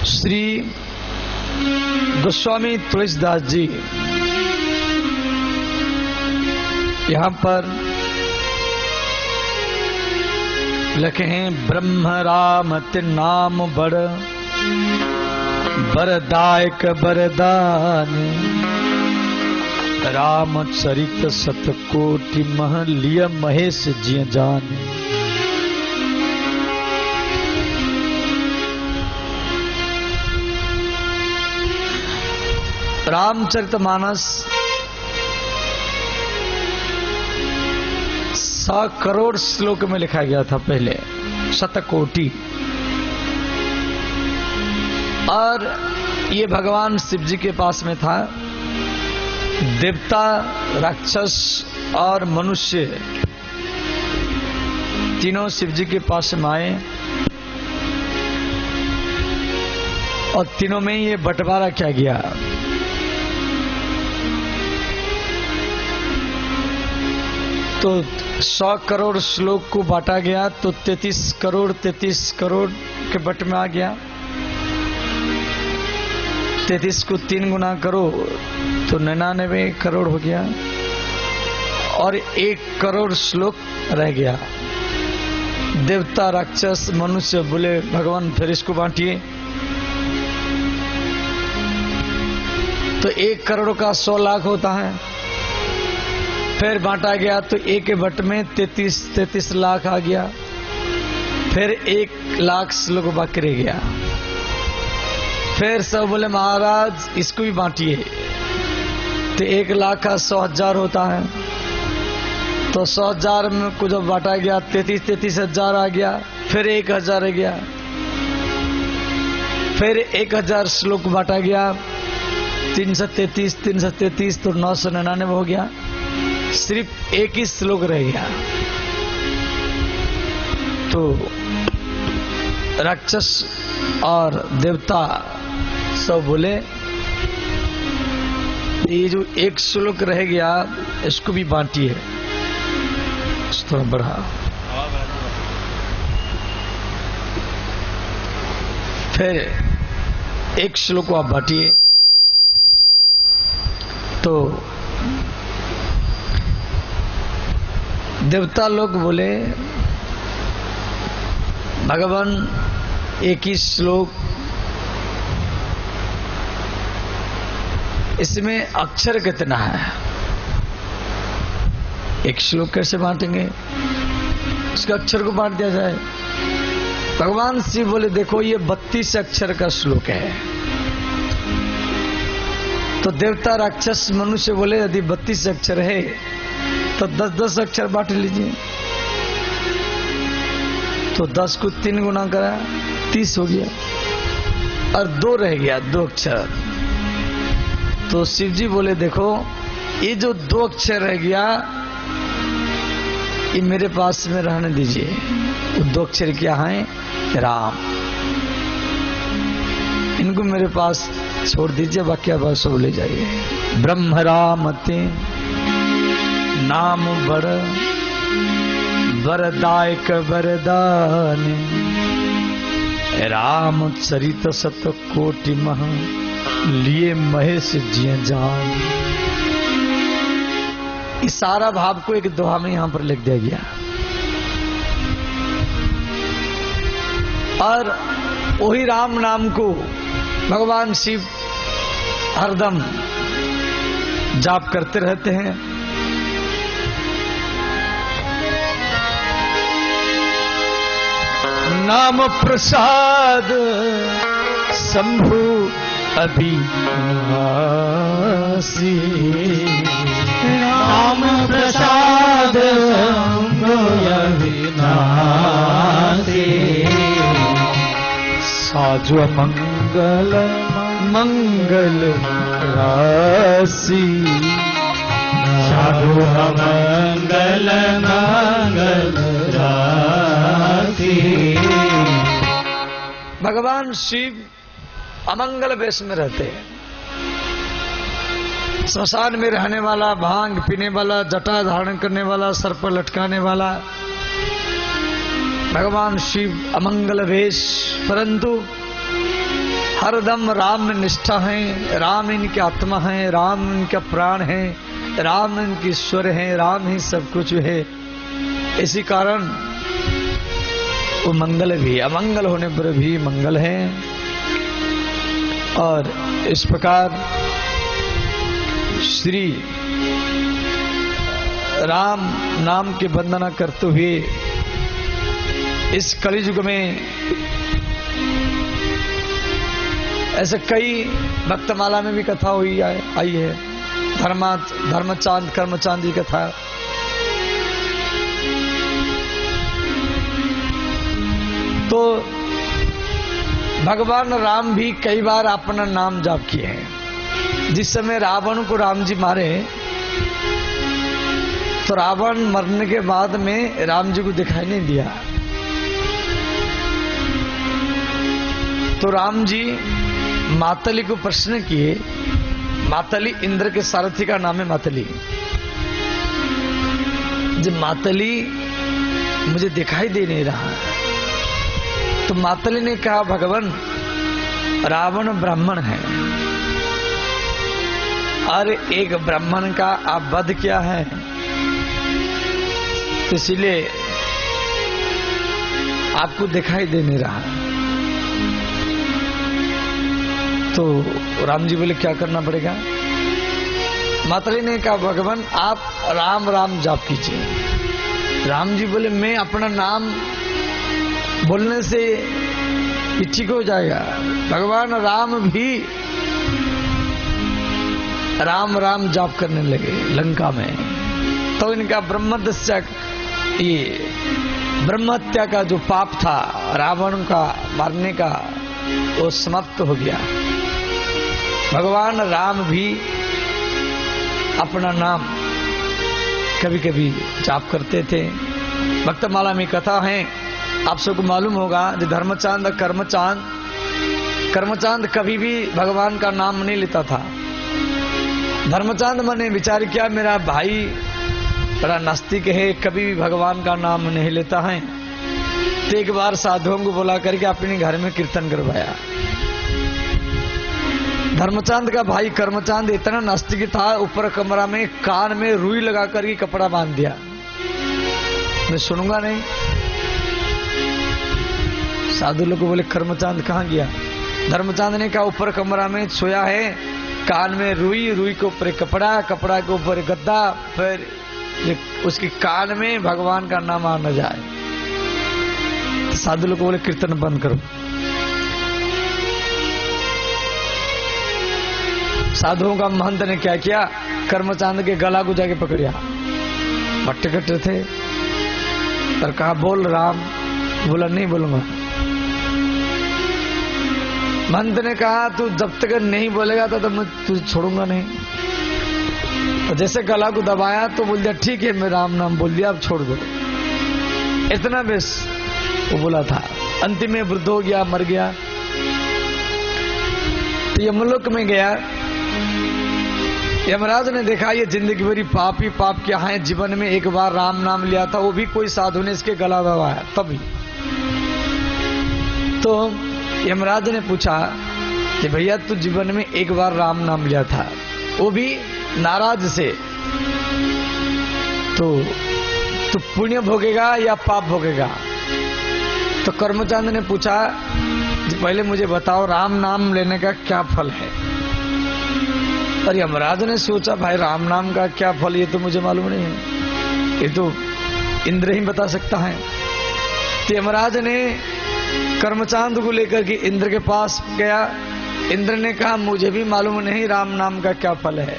S2: श्री गोस्वामी तुलसीदास जी यहाँ पर लिखे हैं, ब्रह्म राम तिन नाम बड़ बरदायक बरदान, राम चरित सतकोटि मह लिय महेश जिय जान। रामचरितमानस 100 करोड़ श्लोक में लिखा गया था पहले, शतकोटि। और ये भगवान शिव जी के पास में था। देवता, राक्षस और मनुष्य तीनों शिव जी के पास में आए और तीनों में ये बंटवारा किया गया। तो 100 करोड़ श्लोक को बांटा गया तो 33 करोड़ के बट में आ गया। 33 को 3 गुना करो तो 99 करोड़ हो गया और 1 करोड़ श्लोक रह गया। देवता, राक्षस, मनुष्य बोले भगवान फिर इसको बांटिए। तो 1 करोड़ का 100 लाख होता है। फिर बांटा गया तो एक के बट में 33 लाख आ गया। फिर 1 लाख श्लोक बाकी रह गया। फिर सब बोले महाराज इसको भी बांटिए। तो 1 लाख का 100,000 होता है। तो 100,000 में को जब बांटा गया 33,000 आ गया। फिर 1,000 रह गया। फिर 1,000 श्लोक बांटा गया 333 तो 999 हो गया। सिर्फ 1 ही श्लोक रह गया। तो राक्षस और देवता सब बोले ये जो 1 श्लोक रह गया इसको भी बांटिए। थोड़ा बढ़ा। फिर 1 श्लोक को आप बांटिए। तो देवता लोग बोले भगवान 1 ही श्लोक, इसमें अक्षर कितना है? 1 श्लोक कैसे बांटेंगे? उसके अक्षर को बांट दिया जाए। भगवान शिव बोले देखो ये 32 अक्षर का श्लोक है। तो देवता, राक्षस, मनुष्य बोले यदि 32 अक्षर है तो 10-10 अक्षर बांट लीजिए। तो 10 को 3 गुना करा 30 हो गया और 2 रह गया 2 अक्षर। तो शिव जी बोले देखो ये जो 2 अक्षर रह गया ये मेरे पास में रहने दीजिए। वो 2 अक्षर क्या हैं? राम। इनको मेरे पास छोड़ दीजिए, बाकी आप सब ले जाइए। ब्रह्म रामते नाम बड़ वरदायक वरदान, राम चरित सत कोटि मह लिए महेश जिय जान। इस सारा भाव को एक दोहा में यहां पर लिख दिया गया। और वही राम नाम को भगवान शिव हरदम जाप करते रहते हैं। नाम प्रसाद शंभु अभिनाशी,
S1: राम प्रसाद शंभु अभिनाशी,
S2: साजु मंगल मंगल राशि,
S1: साधु मंगल मंगल राशि।
S2: भगवान शिव अमंगल वेश में रहते हैं। श्मशान में रहने वाला, भांग पीने वाला, जटा धारण करने वाला, सर पर लटकाने वाला भगवान शिव अमंगल वेश, परंतु हरदम राम में निष्ठा है। राम इनकी आत्मा है, राम इनका प्राण है, राम इनकी ईश्वर है, राम ही सब कुछ है। इसी कारण वो मंगल भी, अमंगल होने पर भी मंगल है। और इस प्रकार श्री राम नाम की वंदना करते हुए इस कलियुग में ऐसे कई भक्तमाला में भी कथा हुई आई है। धर्मचांद कर्मचांद की कथा। तो भगवान राम भी कई बार अपना नाम जाप किए हैं। जिस समय रावण को राम जी मारे तो रावण मरने के बाद में राम जी को दिखाई नहीं दिया। तो राम जी मातली को प्रश्न किए। मातली इंद्र के सारथी का नाम है मातली। जब मातली मुझे दिखाई दे नहीं रहा, तो मातली ने कहा भगवान रावण ब्राह्मण है और एक ब्राह्मण का आप वध किया है, तो इसलिए आपको दिखाई दे नहीं रहा। तो राम जी बोले क्या करना पड़ेगा? मातली ने कहा भगवान आप राम राम जाप कीजिए। राम जी बोले मैं अपना नाम बोलने से ये ठीक हो जाएगा। भगवान राम भी राम राम जाप करने लगे लंका में। तो इनका ब्रह्महत्या का जो पाप था रावण का मारने का, वो समाप्त हो गया। भगवान राम भी अपना नाम कभी कभी जाप करते थे। भक्तमाला में कथा है, आप सबको मालूम होगा। जो धर्मचांद और कर्मचांद कभी भी भगवान का नाम नहीं लेता था। धर्मचांद मैंने विचार किया मेरा भाई बड़ा नास्तिक है, कभी भी भगवान का नाम नहीं लेता है। तो एक बार साधुओं को बुला करके अपने घर में कीर्तन करवाया। धर्मचांद का भाई कर्मचांद इतना नास्तिक था, ऊपर कमरा में कान में रुई लगा करके कपड़ा बांध दिया। मैं सुनूंगा नहीं। साधु लोग बोले कर्मचांद कहाँ गया? धर्मचांद ने कहा ऊपर कमरा में सोया है, कान में रुई के ऊपर कपड़ा, कपड़ा के ऊपर गद्दा, फिर उसके कान में भगवान का नाम आ न जाए। साधु लोग बोले कीर्तन बंद करो। साधुओं का महंत ने क्या किया? कर्मचांद के गला को जाके पकड़िया। भट्टे कट्टे थे और कहा बोल राम। बोला नहीं बोलूंगा। महंत ने कहा तू जब तक नहीं बोलेगा तो मैं तुझे छोड़ूंगा नहीं। तो जैसे गला को दबाया तो बोल दिया ठीक है मैं राम नाम बोल दिया, अब छोड़ दो। इतना बेस वो बोला था। अंतिम में वृद्ध हो गया, मर गया। तो यमलोक में गया। यमराज ने देखा ये जिंदगी भरी पाप ही पाप क्या है। जीवन में एक बार राम नाम लिया था, वो भी कोई साधु ने इसके गला दबाया तभी। तो यमराज ने पूछा कि भैया तू जीवन में एक बार राम नाम लिया था, वो भी नाराज से, तो तू पुण्य भोगेगा या पाप भोगेगा? तो कर्मचांद ने पूछा पहले मुझे बताओ राम नाम लेने का क्या फल है? और यमराज ने सोचा भाई राम नाम का क्या फल, ये तो मुझे मालूम नहीं है, ये तो इंद्र ही बता सकता है। तो यमराज ने कर्मचांद को लेकर के इंद्र के पास गया। इंद्र ने कहा मुझे भी मालूम नहीं राम नाम का क्या फल है,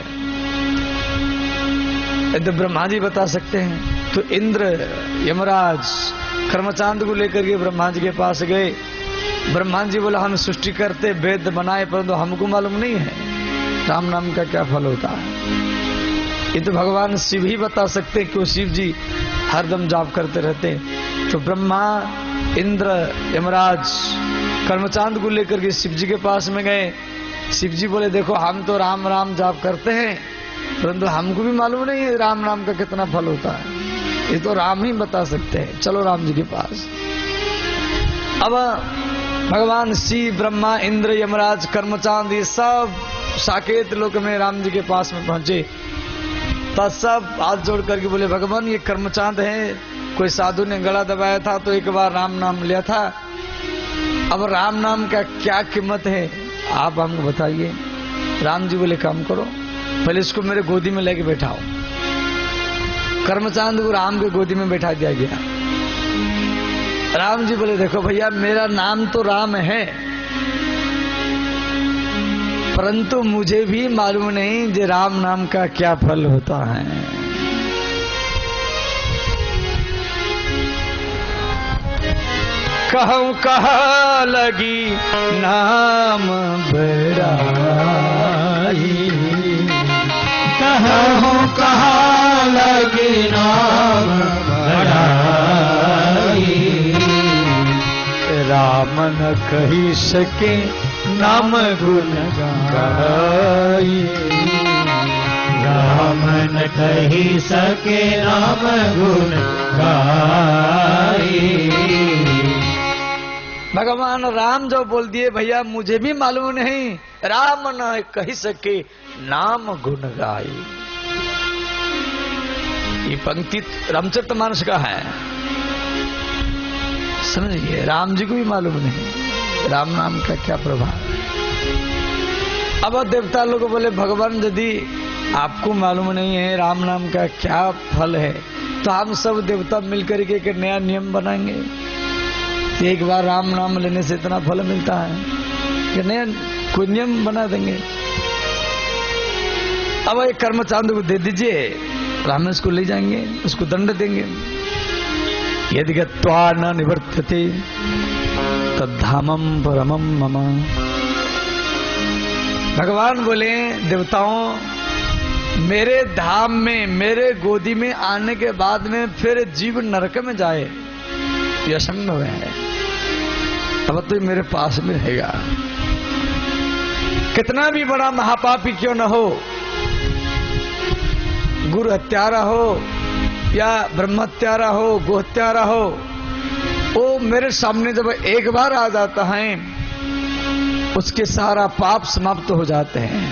S2: तो ब्रह्मा जी बता सकते हैं। तो इंद्र यमराज कर्मचांद को लेकर के ब्रह्मा जी के पास गए। ब्रह्मा जी बोला हम सृष्टि करते वेद बनाए, परंतु हमको मालूम नहीं है राम नाम का क्या फल होता है। ये तो भगवान शिव ही बता सकते हैं, क्यों शिव जी हरदम जाप करते रहते। तो ब्रह्मा इंद्र यमराज कर्मचांद को लेकर के शिव जी के पास में गए। शिव जी बोले देखो हम तो राम राम जाप करते हैं, परंतु हमको भी मालूम नहीं है राम नाम का कितना फल होता है, ये तो राम ही बता सकते हैं, चलो राम जी के पास। अब भगवान शिव ब्रह्मा इंद्र यमराज कर्मचांद ये सब साकेत लोक में राम जी के पास में पहुंचे। तब सब हाथ जोड़ करके बोले भगवान ये कर्मचांद है, कोई साधु ने गला दबाया था तो एक बार राम नाम लिया था, अब राम नाम का क्या कीमत है आप हमको बताइए। राम जी बोले काम करो पहले इसको मेरे गोदी में लेके बैठाओ। कर्मचांद को राम के गोदी में बैठा दिया गया। राम जी बोले देखो भैया मेरा नाम तो राम है, परंतु मुझे भी मालूम नहीं जे राम नाम का क्या फल होता है। कहूँ कहा लगी नाम बड़ाई,
S1: कहूँ कहा लगी नाम बड़ाई,
S2: राम न कही सके नाम गुण गाई।
S1: राम न कही सके नाम गुण गाई।
S2: भगवान राम जो बोल दिए भैया मुझे भी मालूम नहीं, राम न कही सके नाम गुण गाई। ये पंक्ति रामचरितमानस का है, समझिए। राम जी को भी मालूम नहीं राम नाम का क्या प्रभाव है। अब देवता लोग बोले भगवान यदि आपको मालूम नहीं है राम नाम का क्या फल है, तो हम सब देवता मिलकर के एक नया नियम बनाएंगे। एक बार राम नाम लेने से इतना फल मिलता है कि नया कोई नियम बना देंगे। अब एक कर्मचांद को दे दीजिए, राम इसको ले जाएंगे, उसको दंड देंगे। यदि गत्वा न निवर्त्यते तद्धामम परमम मम। भगवान बोले देवताओं मेरे धाम में मेरे गोदी में आने के बाद में फिर जीव नरक में जाए ये असंभव है। अब तो मेरे पास में रहेगा, कितना भी बड़ा महापापी क्यों न हो, गुरु हत्यारा हो या ब्रह्म हत्यारा हो, गो हत्यारा हो, वो मेरे सामने जब एक बार आ जाता है उसके सारा पाप समाप्त हो जाते हैं।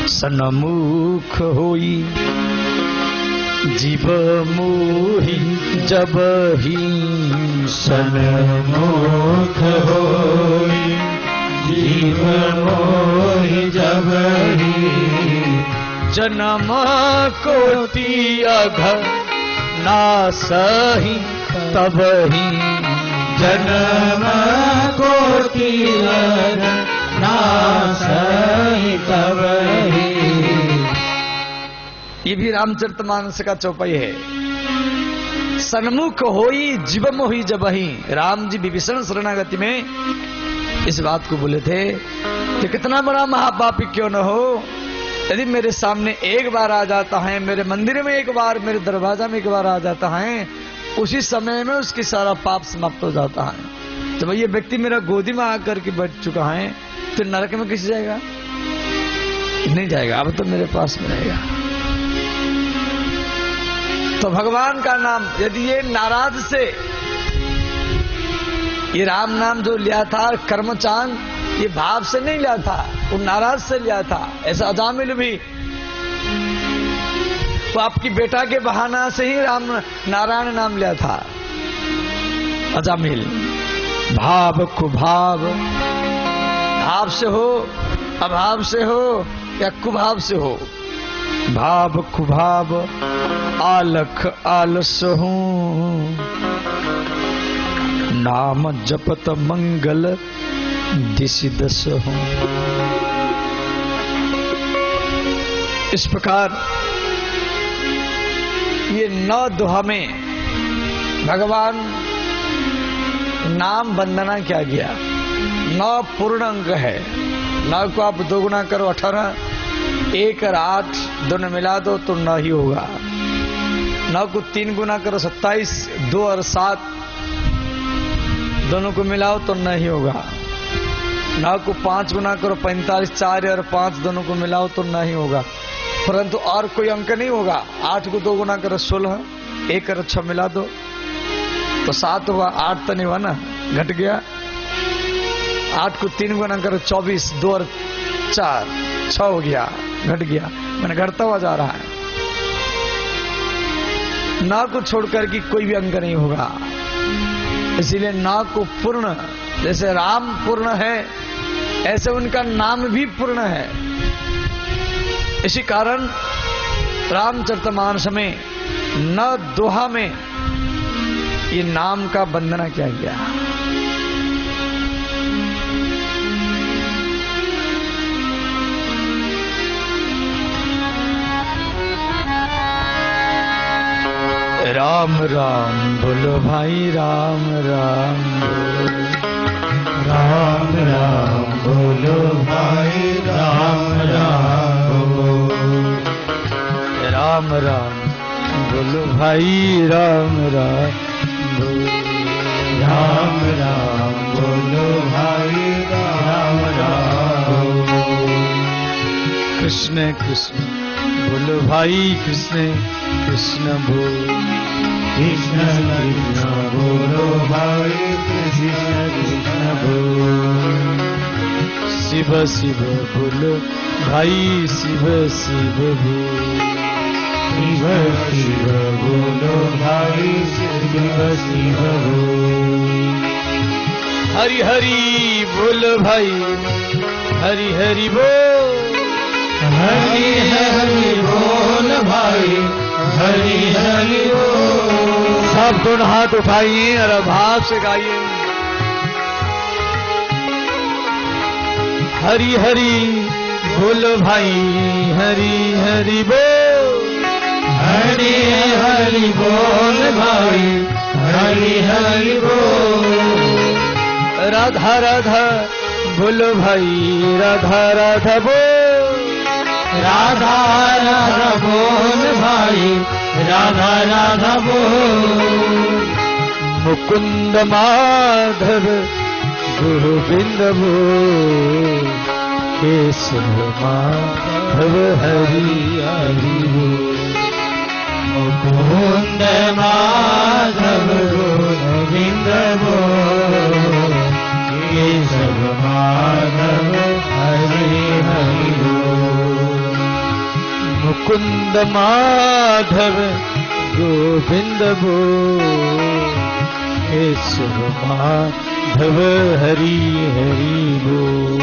S2: सन्मुख होई जीव मोहि जब ही,
S1: सन्मुख होई जीव मोहि जब ही,
S2: जन्म कोटि अघ नासहि तब ही,
S1: जन्म कोटि अघ नासहि तब ही।
S2: ये भी रामचरितमानस का चौपाई है। सन्मुख होई जीव मोहि जबहि, राम जी विभीषण शरणागति में इस बात को बोले थे कि कितना बड़ा महापापी क्यों न हो, यदि मेरे सामने एक बार आ जाता है, मेरे मंदिर में एक बार, मेरे दरवाजा में एक बार आ जाता है, उसी समय में उसकी सारा पाप समाप्त हो जाता है। तो भाई ये व्यक्ति मेरा गोदी में आकर के बैठ चुका है, फिर नरक में किसी जाएगा? नहीं जाएगा, अब तो मेरे पास में रहेगा। तो भगवान का नाम यदि ये नाराज से ये राम नाम जो लिया था कर्मचांद, ये भाव से नहीं लिया था, वो नाराज से लिया था। ऐसा अजामिल भी, तो आपकी बेटा के बहाना से ही राम नारायण नाम लिया था अजामिल। भाव कुभाव, भाव से हो, अभाव से हो या कुभाव से हो, भाव कुभाव आलख आलस हूँ, नाम जपत मंगल दिशि दस हूँ। इस प्रकार ये 9 दोहा में भगवान नाम वंदना क्या किया। 9 पूर्ण अंक है, 9 को आप 2 गुना करो 18, 1 और 8 दोनों मिला दो तो 9 ही होगा। 9 को 3 गुना करो 27, 2 और 7 दोनों को मिलाओ तो 9 ही होगा। 9 को 5 गुना करो 45, 4 और 5 दोनों को मिलाओ तो 9 ही होगा, परंतु और कोई अंक नहीं होगा। 8 को 2 गुना करो 16, 1 और 6 मिला दो तो 7 हुआ, 8 तो नहीं हुआ ना, घट गया। 8 को 3 गुना करो 24, 2 और 4 6 हो गया, घट गया, मैंने घटता हुआ जा रहा है। 9 को छोड़कर की कोई भी अंक नहीं होगा, इसीलिए 9 को पूर्ण, जैसे राम पूर्ण है ऐसे उनका नाम भी पूर्ण है। इसी कारण रामचरितमानस में 9 दोहा में ये नाम का वंदना किया गया। राम राम बोलो भाई राम राम बोलो।
S1: राम राम बोलो भाई राम राम बोलो।
S2: राम राम बोलो भाई राम राम बोलो।
S1: राम राम बोलो भाई राम राम बोलो।
S2: कृष्ण कृष्ण बोलो भाई कृष्ण कृष्ण बोलो।
S1: कृष्ण कृष्ण बोलो भाई कृष्ण कृष्ण बोलो।
S2: शिव शिव बोलो भाई शिव शिव बोलो।
S1: शिव शिव बोलो भाई शिव शिव बोलो।
S2: हरि हरि बोलो भाई हरि हरि बोल।
S1: हरि हरि बोल भाई हरि हरि बोल।
S2: सब दोनों हाथ उठाइए और भाव से गाइए। हरि हरि बोलो भाई हरि हरि बोल।
S1: हरि हरि बोल भाई हरि हरि बोल।
S2: राधा राधा बोलो भाई राधा राधा बोल।
S1: राधा राधा बोल भाई राधा राधा बोल।
S2: मुकुंद माधव गोविंद बोल। केशव माधव हरि हरि बोल।
S1: मुकुंद माधव गोविंद बोल। केशव माधव हरि हरि बोल।
S2: मुकुंद माधव गोविंद बोल। केशव माधव हरि हरि बोल।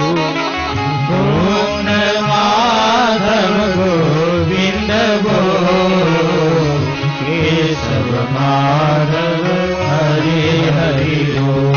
S1: मुकुंद माधव गोविंद बोल। केशव माधव हरि हरि बोल।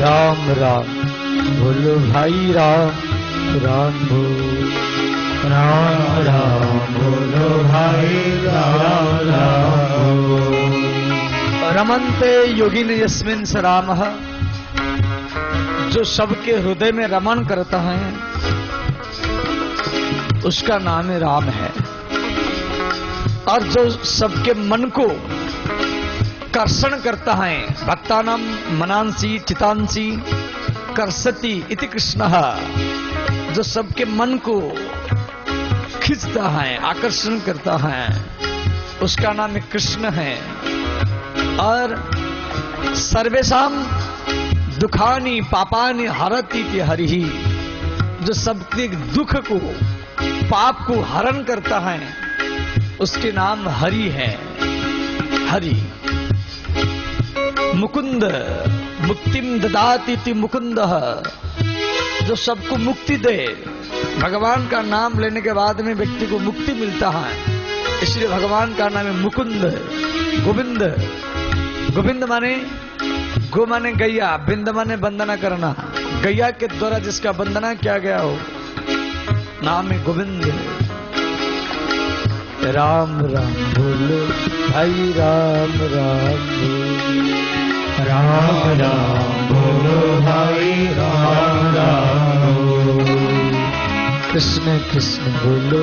S2: राम राम बोलो भाई राम राम बोल।
S1: राम राम बोलो भाई राम राम बोल।
S2: रमन्ते योगिन यस्मिन स रामः। जो सबके हृदय में रमन करता है उसका नाम है राम है। और जो सबके मन को कर्षण करता है भक्तानां मनांसी चितांसी कर्षति इति कृष्णः। जो सबके मन को खींचता है आकर्षण करता है उसका नाम कृष्ण है। और सर्वेषां दुखानि पापानि हरति इति हरिः। जो सबके दुख को पाप को हरण करता है उसके नाम हरि है। हरि मुकुंद मुक्तिम ददाति इति मुकुंदः। जो सबको मुक्ति दे। भगवान का नाम लेने के बाद में व्यक्ति को मुक्ति मिलता है इसलिए भगवान का नाम है मुकुंद। गोविंद गोविंद माने गो माने गैया बिंद माने वंदना करना। गैया के द्वारा जिसका वंदना किया गया हो नाम है गोविंद। राम राम बोलो भाई राम राम बोलो।
S1: राम राम बोलो भाई राम राम बोलो।
S2: कृष्ण कृष्ण बोलो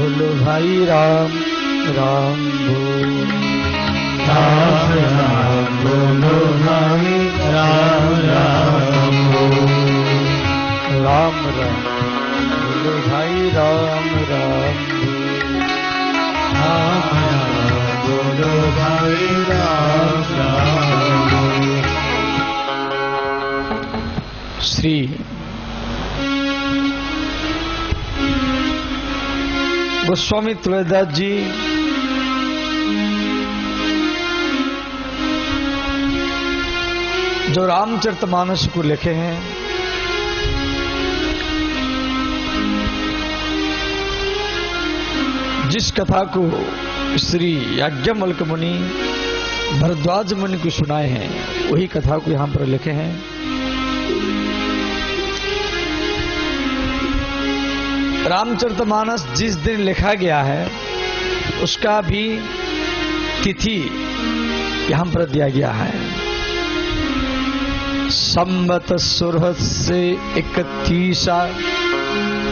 S2: बोलो भाई राम राम बोल।
S1: राम राम बोलो भाई राम राम बोल।
S2: राम राम बोलो भाई राम राम बोल।
S1: राम राम बोलो भाई राम राम बोल।
S2: श्री गोस्वामी तुलसीदास जी जो रामचरितमानस को लिखे हैं, जिस कथा को श्री याज्ञवल्क्य मुनि भरद्वाज मुनि को सुनाए हैं, वही कथा को यहां पर लिखे हैं। रामचरितमानस जिस दिन लिखा गया है उसका भी तिथि यहां पर दिया गया है। संवत 1631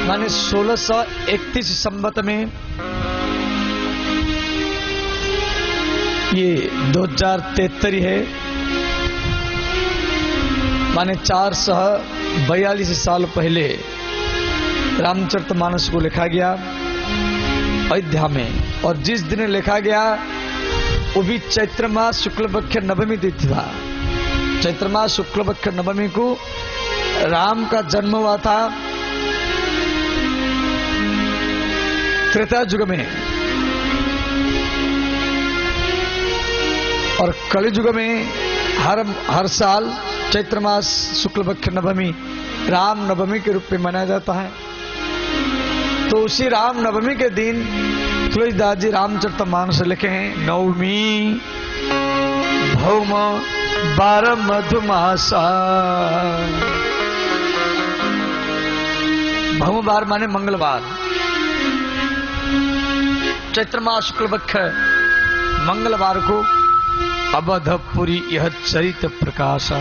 S2: माने 1631 संवत में, ये 2073 है, माने 442 साल पहले रामचरितमानस को लिखा गया अयोध्या में। और जिस दिन लिखा गया वो भी चैत्र मास शुक्ल पक्ष नवमी तिथि था। चैत्र मास शुक्ल पक्ष नवमी को राम का जन्म हुआ था त्रेता युग में, और कलि युग में हर साल चैत्र मास शुक्ल पक्ष नवमी राम नवमी के रूप में मनाया जाता है। तो उसी राम नवमी के दिन तुलसीदास जी रामचरितमानस लिखे हैं। नवमी भौम 12 मधुमासा। भौमवार माने मंगलवार, चैत्र मास शुक्ल पक्ष मंगलवार को अवधपुरी यह चरित प्रकाशा।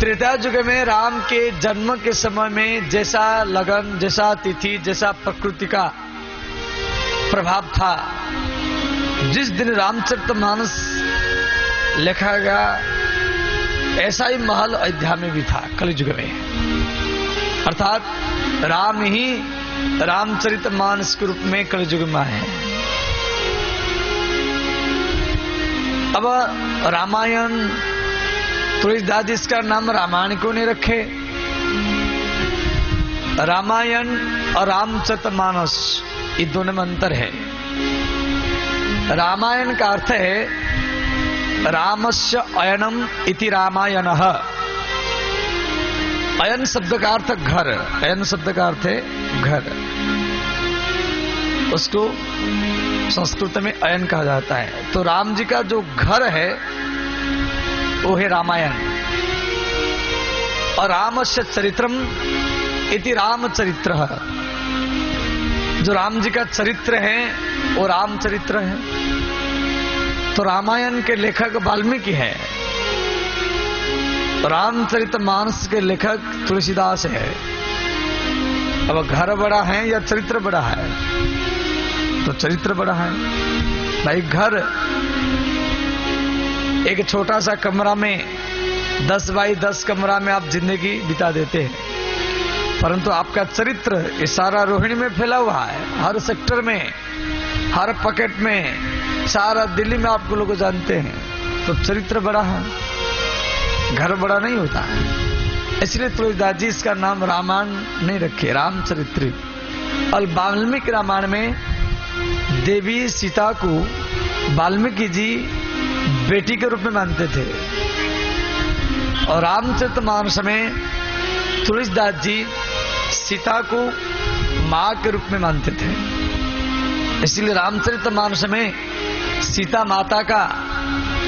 S2: त्रेता युग में राम के जन्म के समय में जैसा लगन, जैसा तिथि, जैसा प्रकृति का प्रभाव था, जिस दिन रामचरितमानस लिखा गया ऐसा ही महल अयोध्या में भी था कलयुग में। अर्थात राम ही रामचरितमानस के रूप में कलयुग में आए। अब रामायण, तुलसीदास जी इसका नाम रामायण क्यों नहीं रखे? रामायण और रामचरितमानस ये दोनों में अंतर है। रामायण का अर्थ है रामस्य अयनम इति रामायणः। अयन शब्द का अर्थ घर, अयन शब्द का अर्थ है घर। उसको संस्कृत में अयन कहा जाता है। तो राम जी का जो घर है वो है रामायण। और रामस्य चरित्रम इति रामचरित्र। जो राम जी का चरित्र है वो रामचरित्र है। तो रामायण के लेखक वाल्मीकि है, रामचरितमानस के लेखक तुलसीदास है। अब घर बड़ा है या चरित्र बड़ा है? तो चरित्र बड़ा है भाई। घर एक छोटा सा कमरा में 10 बाई 10 कमरा में आप जिंदगी बिता देते हैं, परंतु आपका चरित्र ये सारा रोहिणी में फैला हुआ है। हर सेक्टर में, हर पॉकेट में, सारा दिल्ली में आपको लोग जानते हैं। तो चरित्र बड़ा है, घर बड़ा नहीं होता है। इसलिए तुलसीदास जी इसका नाम रामायण नहीं रखे, रामचरित्र। और वाल्मीकि रामायण में देवी सीता को वाल्मीकि जी बेटी के रूप में मानते थे, और रामचरितमानस में तुलसीदास जी सीता को मां के रूप में मानते थे। इसलिए रामचरितमानस में सीता माता का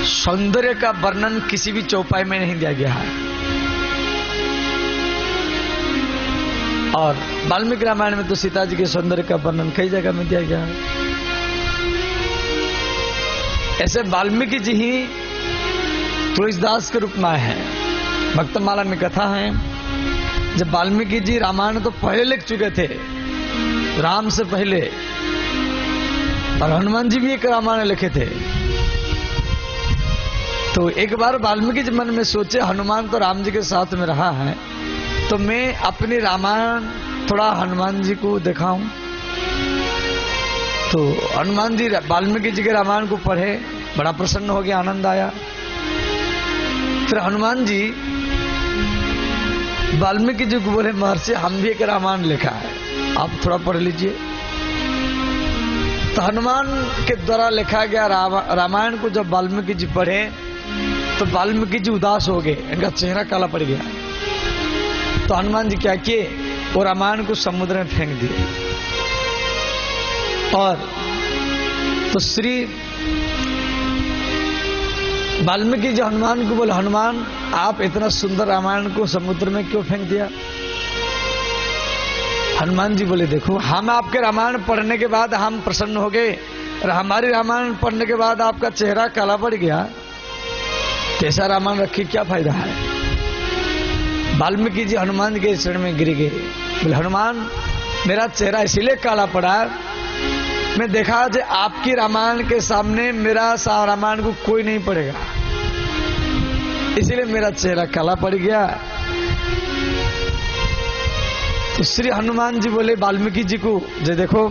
S2: सौंदर्य का वर्णन किसी भी चौपाई में नहीं दिया गया है। और वाल्मीकि रामायण में तो सीता जी के सौंदर्य का वर्णन कई जगह में दिया गया है। ऐसे वाल्मीकि जी ही तुलसीदास के रूप में आए हैं। भक्तमाला में कथा है, जब वाल्मीकि जी रामायण तो पहले लिख चुके थे, राम से पहले, और हनुमान जी भी एक रामायण लिखे थे। तो एक बार वाल्मीकि जी मन में सोचे, हनुमान तो राम जी के साथ में रहा है, तो मैं अपनी रामायण थोड़ा हनुमान जी को दिखाऊं। तो हनुमान जी वाल्मीकि जी के रामायण को पढ़े, बड़ा प्रसन्न हो गया, आनंद आया। फिर हनुमान जी वाल्मीकि जी को बोले, महर्षि हम भी एक रामायण लिखा है, आप थोड़ा पढ़ लीजिए। तो हनुमान के द्वारा लिखा गया रामायण को जब वाल्मीकि जी पढ़े तो वाल्मीकि जी उदास हो गए, इनका चेहरा काला पड़ गया। तो हनुमान जी क्या किए, वो रामायण को समुद्र में फेंक दिए। और तो श्री वाल्मीकि जी हनुमान को बोले, हनुमान आप इतना सुंदर रामायण को समुद्र में क्यों फेंक दिया? हनुमान जी बोले, देखो हम आपके रामायण पढ़ने के बाद हम प्रसन्न हो गए, और हमारी रामायण पढ़ने के बाद आपका चेहरा काला पड़ गया, कैसा रामायण रखी क्या फायदा है? वाल्मीकि जी हनुमान के शरण में गिर गए। बोले, हनुमान मेरा चेहरा इसीलिए काला पड़ा, मैं देखा जो आपकी रामायण के सामने मेरा रामायण को कोई नहीं पढ़ेगा, इसीलिए मेरा चेहरा काला पड़ गया। तो श्री हनुमान जी बोले वाल्मीकि जी को, जो देखो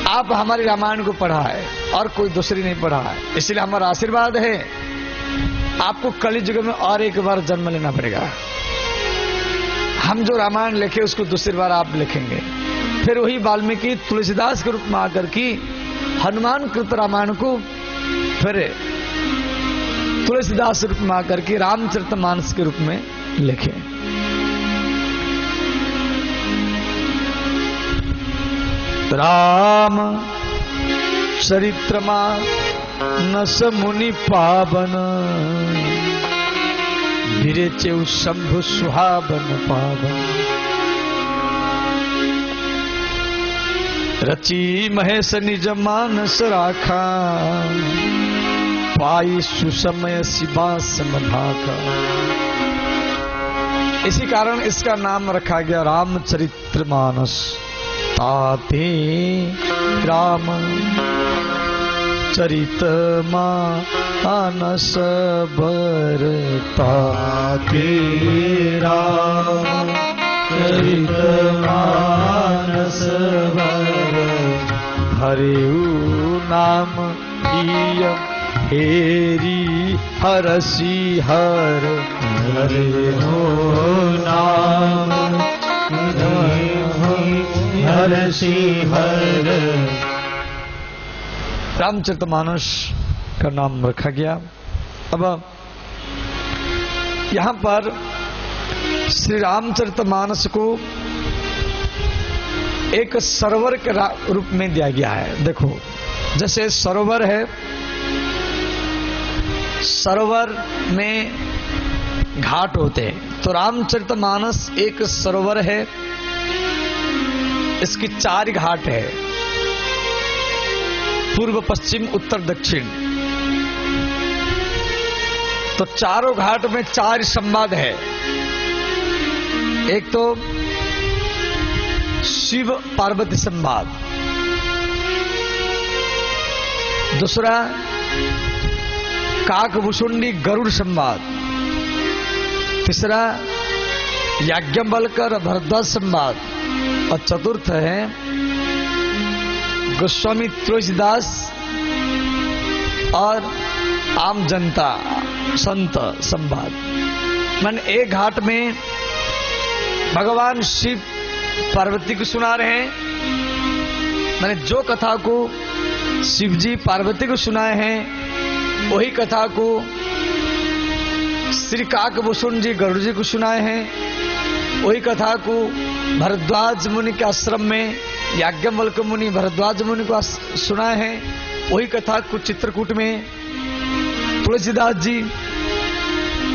S2: आप हमारी रामायण को पढ़ा है और कोई दूसरी नहीं पढ़ा है, इसलिए हमारा आशीर्वाद है, आपको कलियुग में और एक बार जन्म लेना पड़ेगा। हम जो रामायण लिखे उसको दूसरी बार आप लिखेंगे। फिर वही वाल्मीकि तुलसीदास के रूप में आकर की हनुमान कृत रामायण को फिर तुलसीदास रूप में आकर के रामचरितमानस के रूप में लिखे। राम चरित्रमा नस मुनि पावन, विरेचे शंभु सुहावन पावन। रची महेश निज मानस राखा, पाई सुसमय शिवा समभाका। इसी कारण इसका नाम रखा गया रामचरितमानस। ताते राम चरित मानस बर, ताते राम चरित मानस बर। हरिऊ नाम इय हेरी हरसी हर, हरे हो नाम हरसी हर। रामचरितमानस का नाम रखा गया। अब यहाँ पर श्री रामचरितमानस को एक सरोवर के रूप में दिया गया है। देखो जैसे सरोवर है, सरोवर में घाट होते हैं, तो रामचरितमानस एक सरोवर है, इसकी 4 घाट है, पूर्व पश्चिम उत्तर दक्षिण। तो चारों घाट में 4 संवाद है। एक तो शिव पार्वती संवाद, दूसरा काकभूषुंडी गरुड़ संवाद, तीसरा याज्ञवल्क्य भरद्वाज संवाद, और चतुर्थ है गोस्वामी तुलसीदास और आम जनता संत संवाद। मन एक घाट में भगवान शिव पार्वती को सुना रहे हैं, मैंने जो कथा को शिव जी पार्वती को सुनाए हैं वही कथा को श्री काकभूषुंड जी गरुड़ जी को सुनाए हैं, वही कथा को भरद्वाज मुनि के आश्रम में याज्ञवल्क्य मुनि भरद्वाज मुनि को सुनाए हैं, वही कथा को चित्रकूट में तुलसीदास जी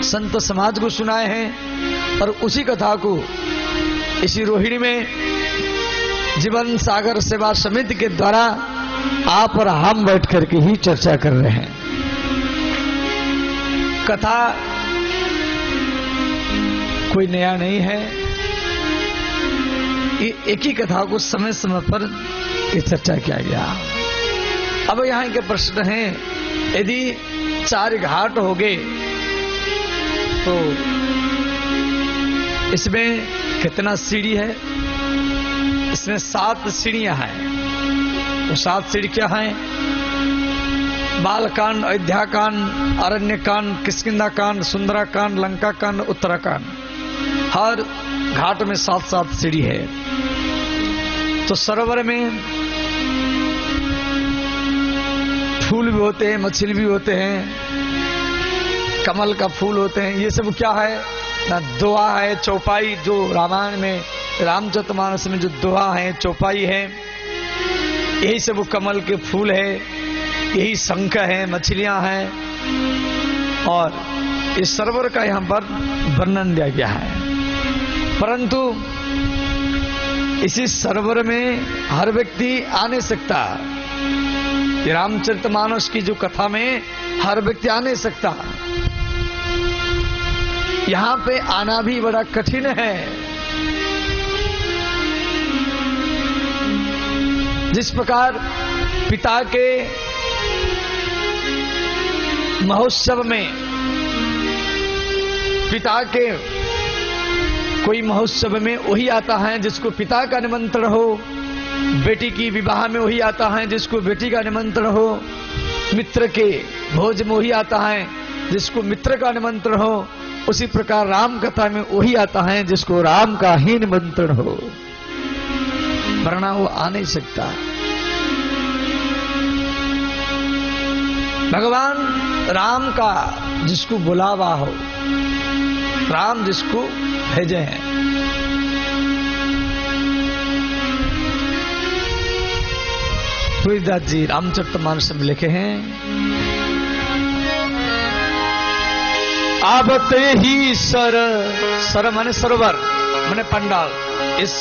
S2: संत समाज को सुनाए हैं, और उसी कथा को इसी रोहिणी में जीवन सागर सेवा समिति के द्वारा आप और हम बैठ करके ही चर्चा कर रहे हैं। कथा कोई नया नहीं है। एक ही कथा को समय समय पर ये चर्चा किया गया। अब यहाँ के प्रश्न है, यदि 4 घाट हो गए तो इसमें कितना सीढ़ी है? इसमें 7 सीढ़ियां हैं। वो 7 सीढ़ी क्या हैं? बालकांड, अयोध्याकांड, अरण्यकांड, किष्किंधाकांड, सुंदराकांड, लंकाकांड, उत्तराकांड। हर घाट में 7-7 सीढ़ी है। तो सरोवर में फूल भी होते हैं, मछली भी होते हैं, कमल का फूल होते हैं। ये सब क्या है ना? दोहा है, चौपाई, जो रामायण में, रामचरितमानस में जो दोहा है, चौपाई है, यही सब कमल के फूल है, यही शंख है, मछलियां हैं। और इस सरोवर का यहाँ पर वर्णन दिया गया है। परंतु इसी सरोवर में हर व्यक्ति आ नहीं सकता। ये रामचरितमानस की जो कथा में हर व्यक्ति आ नहीं सकता। यहाँ पे आना भी बड़ा कठिन है। जिस प्रकार पिता के महोत्सव में, पिता के कोई महोत्सव में वही आता है जिसको पिता का निमंत्रण हो, बेटी की विवाह में वही आता है जिसको बेटी का निमंत्रण हो, मित्र के भोज में वही आता है जिसको मित्र का निमंत्रण हो, उसी प्रकार राम कथा में वही आता है जिसको राम का ही निमंत्रण हो, वरना वो आ नहीं सकता। भगवान राम का जिसको बुलावा हो, राम जिसको भेजे हैं। तुलसीदास जी रामचरितमानस में लिखे हैं, आवते ही सर माने सरोवर माने पंडाल, इस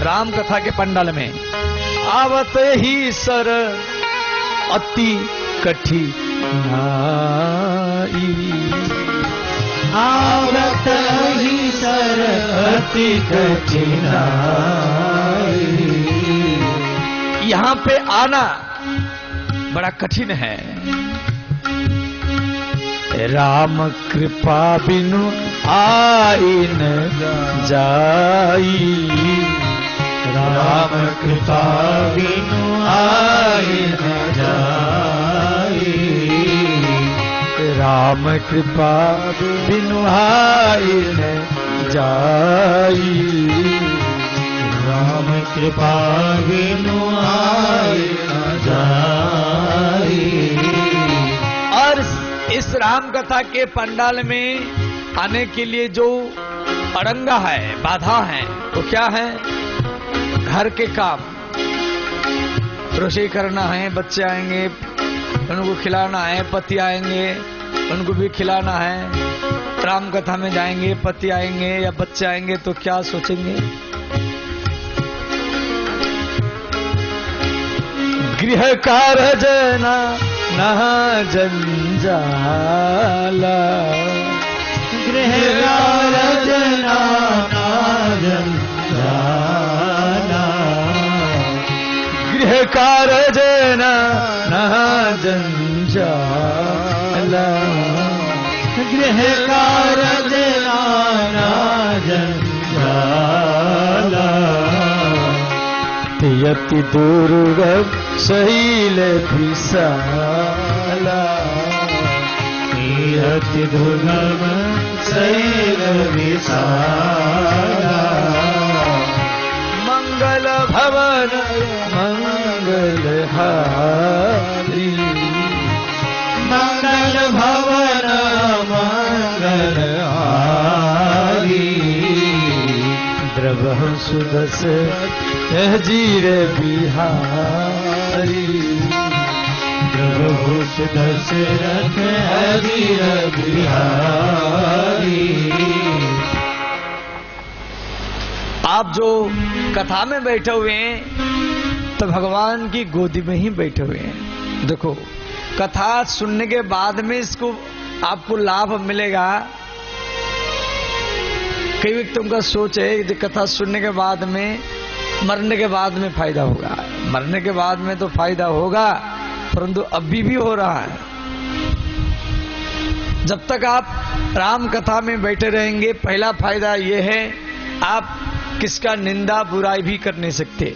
S2: राम कथा के पंडाल में आवते ही सर अति कठिनाई,
S1: आवत ही सर अति कठिनाई।
S2: यहाँ पे आना बड़ा कठिन है। राम कृपा बिनु आई न जाई,
S1: राम कृपा बिनु आई न जाई,
S2: राम कृपा बिनु आई न जाई,
S1: राम कृपा बिनु आई न जाई।
S2: और इस राम कथा के पंडाल में आने के लिए जो अड़ंगा है, बाधा है, वो क्या है? घर के काम, रसोई करना है, बच्चे आएंगे उनको खिलाना है, पति आएंगे उनको भी खिलाना है। राम कथा में जाएंगे, पति आएंगे या बच्चे आएंगे तो क्या सोचेंगे? गृह कारज न जंजाला,
S1: गृह कारज न जंजाला,
S2: गृह कारज न जंजाला,
S1: गृह कारज न जंजाला।
S2: यति दुर्गम शैल विशाला,
S1: यति दुर्गम शैल विशाला।
S2: मंगल भवन मंगल हारी,
S1: मंगल भवन मंगल हारी।
S2: द्रव सुदस जीर बिहारी,
S1: प्रभु दशरथ हरीर बिहारी।
S2: आप जो कथा में बैठे हुए हैं तो भगवान की गोदी में ही बैठे हुए हैं। देखो, कथा सुनने के बाद में इसको आपको लाभ मिलेगा कई व्यक्तियों का सोच है कि कथा सुनने के बाद में, मरने के बाद में फायदा होगा। मरने के बाद में तो फायदा होगा, परंतु अभी भी हो रहा है। जब तक आप राम कथा में बैठे रहेंगे, पहला फायदा यह है आप किसका निंदा बुराई भी कर नहीं सकते।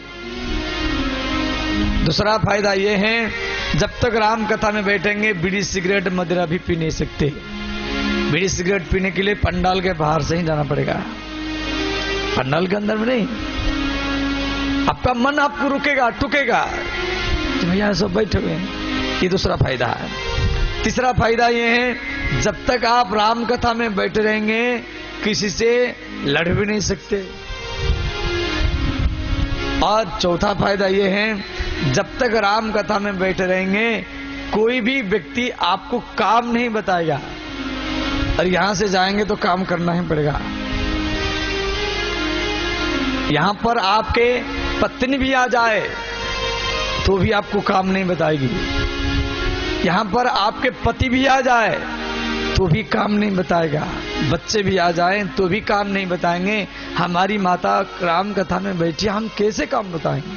S2: दूसरा फायदा यह है जब तक राम कथा में बैठेंगे बीड़ी सिगरेट मदिरा भी पी नहीं सकते। बीड़ी सिगरेट पीने के लिए पंडाल के बाहर से ही जाना पड़ेगा, पंडाल के अंदर में नहीं। आपका मन आपको रुकेगा, टुकेगा तो भैया सब बैठे हुए हैं। ये दूसरा फायदा है। तीसरा फायदा ये है जब तक आप राम कथा में बैठे रहेंगे किसी से लड़ भी नहीं सकते। और चौथा फायदा ये है जब तक राम कथा में बैठे रहेंगे कोई भी व्यक्ति आपको काम नहीं बताएगा, और यहां से जाएंगे तो काम करना ही पड़ेगा। यहां पर आपके पत्नी भी आ जाए तो भी आपको काम नहीं बताएगी। यहां पर आपके पति भी आ जाए तो भी काम नहीं बताएगा। बच्चे भी आ जाएं तो भी काम नहीं बताएंगे। हमारी माता राम कथा में बैठी, हम कैसे काम बताएंगे?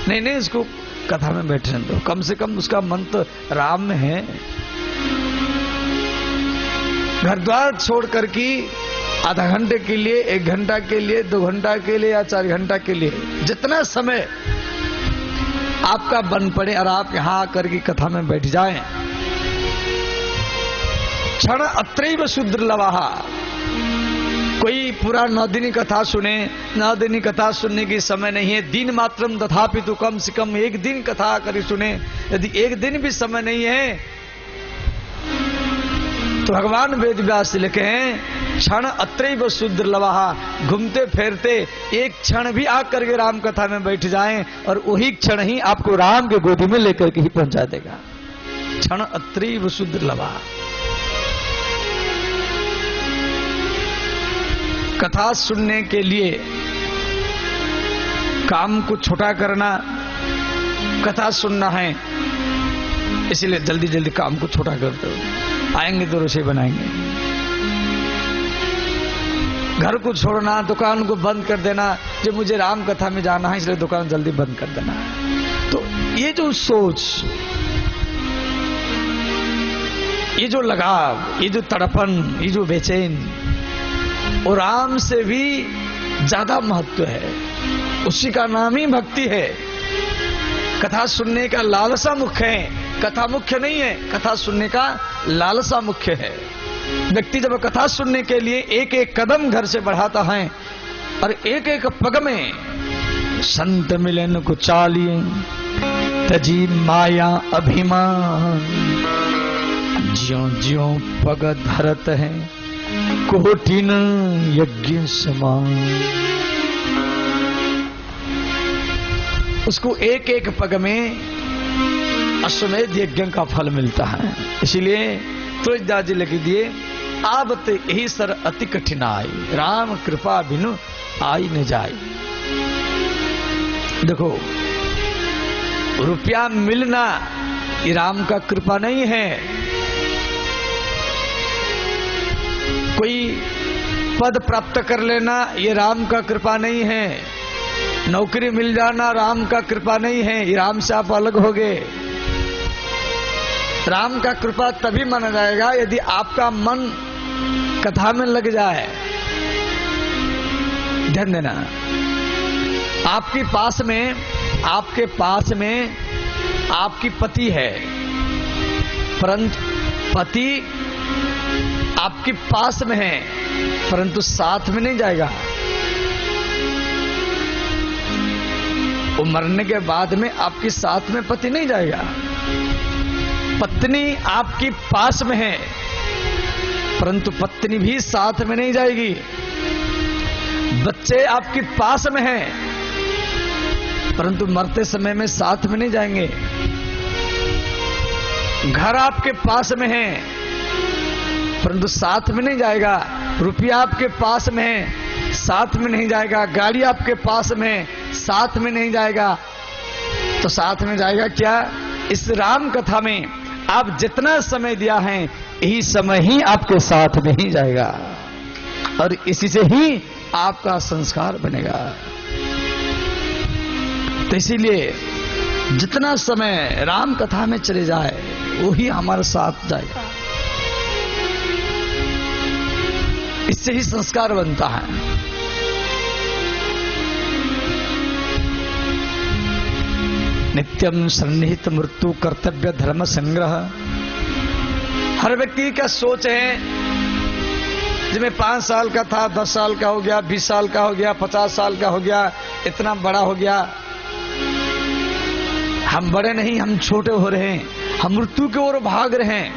S2: नहीं नहीं, इसको कथा में बैठने दो, कम से कम उसका मन तो राम में है। घर द्वार छोड़ कर के आधा घंटे के लिए, 1 घंटा के लिए, 2 घंटा के लिए या 4 घंटा के लिए, जितना समय आपका बन पड़े और आप यहां आकर के कथा में बैठ जाएं। क्षण अत्रैव सुदुर्लभः। कोई पूरा 9 दिन कथा सुने, 9 दिन कथा सुनने की समय नहीं है। दिन मात्रम तथापि तो कम से कम 1 दिन कथा कर सुने। यदि 1 दिन भी समय नहीं है तो भगवान वेद व्यास लिखे हैं क्षण अत्रैव सुदुर्लभः। घूमते फिरते एक क्षण भी आकर के राम कथा में बैठ जाएं और वही क्षण ही आपको राम के गोदी में लेकर के ही पहुंचा देगा। क्षण अत्रैव सुदुर्लभः। कथा सुनने के लिए काम को छोटा करना, कथा सुनना है इसलिए जल्दी जल्दी काम को छोटा कर दो। आएंगे तो रसोई बनाएंगे। घर को छोड़ना, दुकान को बंद कर देना, जब मुझे राम कथा में जाना है इसलिए दुकान जल्दी बंद कर देना। तो ये जो सोच, ये जो लगाव, ये जो तड़पन, ये जो बेचैन, और राम से भी ज्यादा महत्व है। उसी का नाम ही भक्ति है। कथा सुनने का लालसा मुख्य है, कथा मुख्य नहीं है। कथा सुनने का लालसा मुख्य है। व्यक्ति जब कथा सुनने के लिए एक एक कदम घर से बढ़ाता है और एक एक पग में संत मिलन को चालिए तजी माया अभिमान, ज्यों ज्यों पग धरत है कोटिन यज्ञ समान। उसको एक एक पग में अश्वमेध यज्ञ का फल मिलता है। इसीलिए तुलसीदास जी लिख दिए आबत यही सर अति कठिनाई, राम कृपा बिनु आई न जाई। देखो, रुपया मिलना ये राम का कृपा नहीं है। कोई पद प्राप्त कर लेना ये राम का कृपा नहीं है। नौकरी मिल जाना राम का कृपा नहीं है। ये राम से आप अलग हो गए। राम का कृपा तभी माना जाएगा यदि आपका मन कथा में लग जाए। ध्यान देना, आपके पास में आपकी पति है, परंतु पति आपके पास में है परंतु साथ में नहीं जाएगा। वो मरने के बाद में आपके साथ में पति नहीं जाएगा। पत्नी आपके पास में है परंतु पत्नी भी साथ में नहीं जाएगी। बच्चे आपके पास में हैं परंतु मरते समय में साथ में नहीं जाएंगे। घर आपके पास में है परंतु साथ में नहीं जाएगा। रुपया आपके पास में है, साथ में नहीं जाएगा। गाड़ी आपके पास में है, साथ में नहीं जाएगा। तो साथ में जाएगा क्या? इस राम कथा में आप जितना समय दिया है यही समय ही आपके साथ में ही जाएगा और इसी से ही आपका संस्कार बनेगा। तो इसीलिए जितना समय राम कथा में चले जाए वही हमारे साथ जाएगा, इससे ही संस्कार बनता है। नित्यम सन्निहित मृत्यु कर्तव्य धर्म संग्रह। हर व्यक्ति का सोच है, जिसमें 5 साल का था 10 साल का हो गया, 20 साल का हो गया, 50 साल का हो गया, इतना बड़ा हो गया। हम बड़े नहीं, हम छोटे हो रहे हैं, हम मृत्यु की ओर भाग रहे हैं।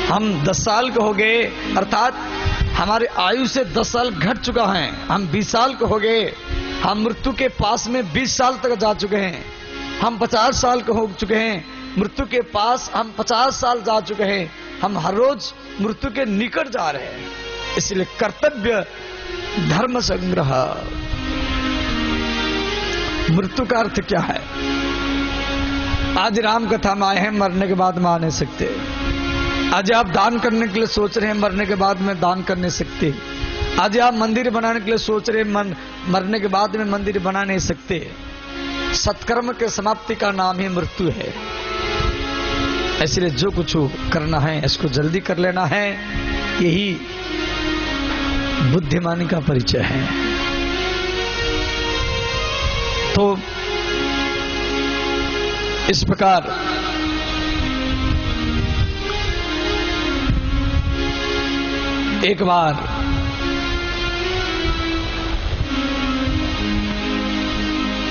S2: हम 10 साल के हो गए, अर्थात हमारे आयु से 10 साल घट चुका है। हम 20 साल के हो गए, हम मृत्यु के पास में 20 साल तक जा चुके हैं। हम 50 साल के हो चुके हैं, मृत्यु के पास हम 50 साल जा चुके हैं। हम हर रोज मृत्यु के निकट जा रहे हैं। इसलिए कर्तव्य धर्म संग्रह। मृत्यु का अर्थ क्या है? आज राम कथा में आए हैं, मरने के बाद में आ नहीं सकते। आज आप दान करने के लिए सोच रहे हैं, मरने के बाद में दान कर नहीं सकते। आज आप मंदिर बनाने के लिए सोच रहे हैं, मरने के बाद में मंदिर बना नहीं सकते। सत्कर्म के समाप्ति का नाम ही मृत्यु है। इसलिए जो कुछ करना है इसको जल्दी कर लेना है, यही बुद्धिमानी का परिचय है। तो इस प्रकार एक बार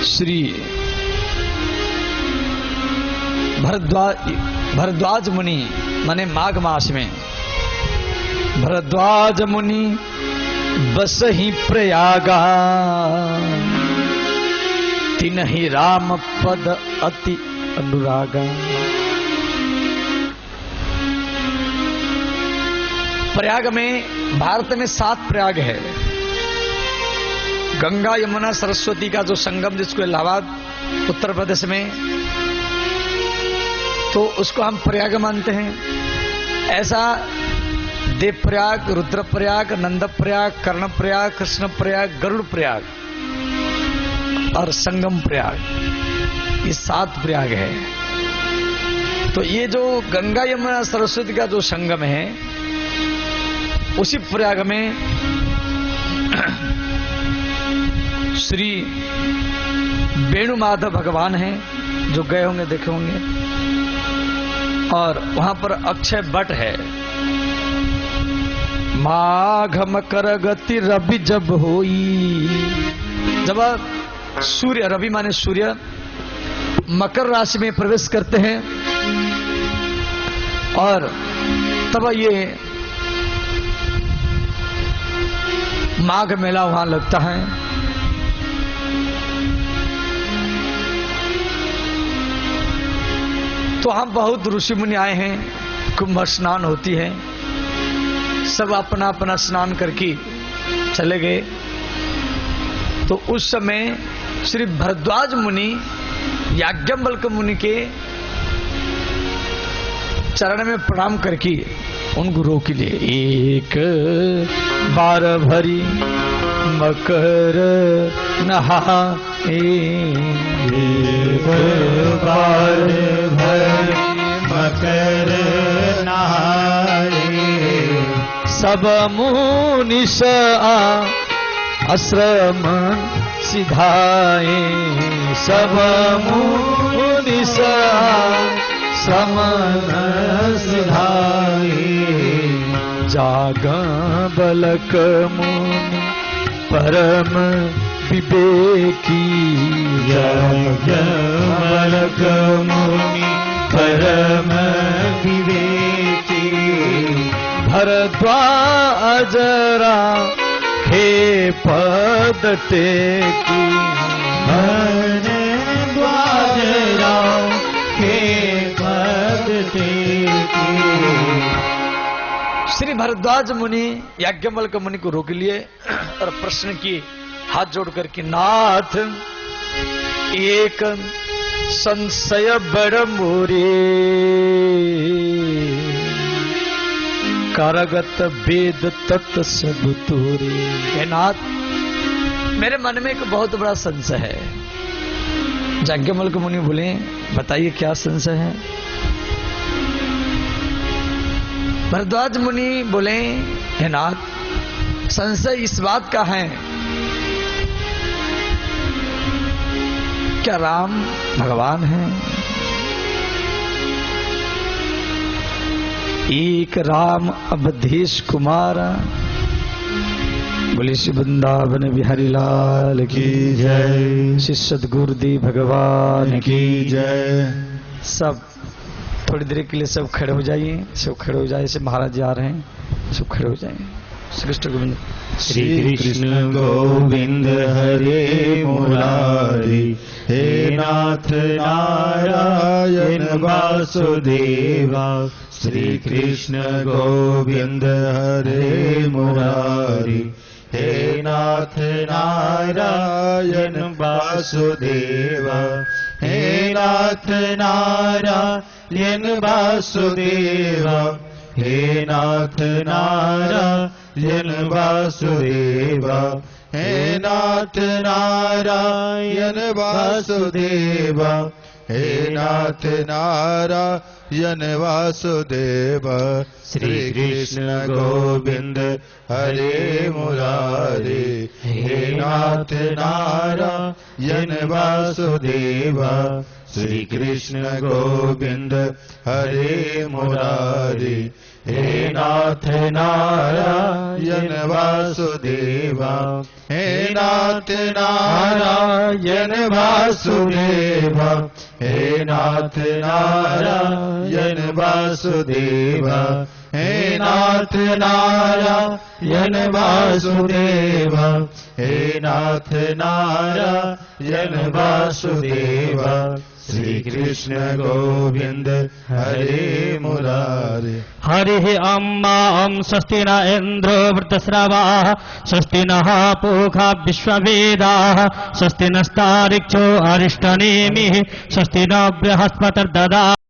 S2: श्री भरद्वाज मुनि, माने माघ मास में भरद्वाज मुनि बस ही प्रयागा, तिन्हि राम पद अति अनुरागा। प्रयाग में, भारत में 7 प्रयाग है। गंगा यमुना सरस्वती का जो संगम, जिसको इलाहाबाद उत्तर प्रदेश में, तो उसको हम प्रयाग मानते हैं। ऐसा देव प्रयाग, रुद्र प्रयाग, नंद प्रयाग, कर्ण प्रयाग, कृष्ण प्रयाग, गरुड़ प्रयाग और संगम प्रयाग, ये 7 प्रयाग है। तो ये जो गंगा यमुना सरस्वती का जो संगम है, उसी प्रयाग में श्री वेणु माधव भगवान हैं, जो गए होंगे देखे होंगे। और वहां पर अक्षय वट है। माघ मकर गति रवि जब होई, जब सूर्य, रवि माने सूर्य, मकर राशि में प्रवेश करते हैं और तब ये माघ मेला वहां लगता है। तो हम बहुत ऋषि मुनि आए हैं, कुंभ स्नान होती है, सब अपना अपना स्नान करके चले गए। तो उस समय श्री भरद्वाज मुनि याज्ञवल्क्य मुनि के चरण में प्रणाम करके उनको रोक लिए। एक बार भरी मकर नहाए,
S1: एक बार भरी मकर नहाए,
S2: सब मुनिस आश्रम सिधाए,
S1: सब मुनिस आश्रम सिधाए,
S2: जाग बलक मुनि परम विवेकी,
S1: याज्ञवल्क मुनि परम विवेकी,
S2: भरद्वाज हे पद टेकी,
S1: भरद्वाज हे पद टेकी।
S2: श्री भरद्वाज मुनि याज्ञवल्क्य मुनि को रोक लिए और प्रश्न किए, हाथ जोड़कर कि नाथ एक संशय बड़ मोरे, कारगत वेद तत्व सब तोरे। हे नाथ, मेरे मन में एक बहुत बड़ा संशय है। याज्ञवल्क्य मुनि बोले, बताइए क्या संशय है। भरद्वाज मुनि बोले, हे नाथ, संशय इस बात का है, क्या राम भगवान हैं? एक राम अवधेश कुमार। बोले श्री वृंदावन बिहारी लाल की जय, श्री सद्गुरुदेव भगवान की जय। सब थोड़ी देर के लिए सब खड़े हो जाइए, सब खड़े हो जाइए। सब महाराज जा रहे हैं, सब खड़े हो जाइए। श्री कृष्ण गोविंद।
S1: श्री कृष्ण गोविंद हरे मुरारी, हे नाथ नारायण वासुदेवा। श्री कृष्ण गोविंद हरे मुरारी, हे नाथ नारायण वासुदेवा। हे नाथ नारायण वासुदेवा। हे नाथ नारायण वासुदेवा। हे नाथ नारायण वासुदेवा। हे नाथ नारायण वासुदेवा। श्री कृष्ण गोविंद हरे मुरारी, हे नाथ नारायण वासुदेवा। श्री कृष्ण गोविंद हरे मुरारी, हे नाथ नारायण वासुदेवा। हे नाथ नारायण वासुदेवा। हे नाथ नारायण वासुदेवा। हे नाथ नारायण वासुदेवा। हे नाथ नारायण वासुदेवा। श्री कृष्ण गोविंद हरे मुरारी।
S3: हरिः अम्मां स्वस्ति न इन्द्रो वृद्धश्रवाः, स्वस्ति नः पूषा विश्ववेदाः, स्वस्ति नस्तार्क्ष्यो अरिष्टनेमिः, स्वस्ति न बृहस्पतिर्दधातु।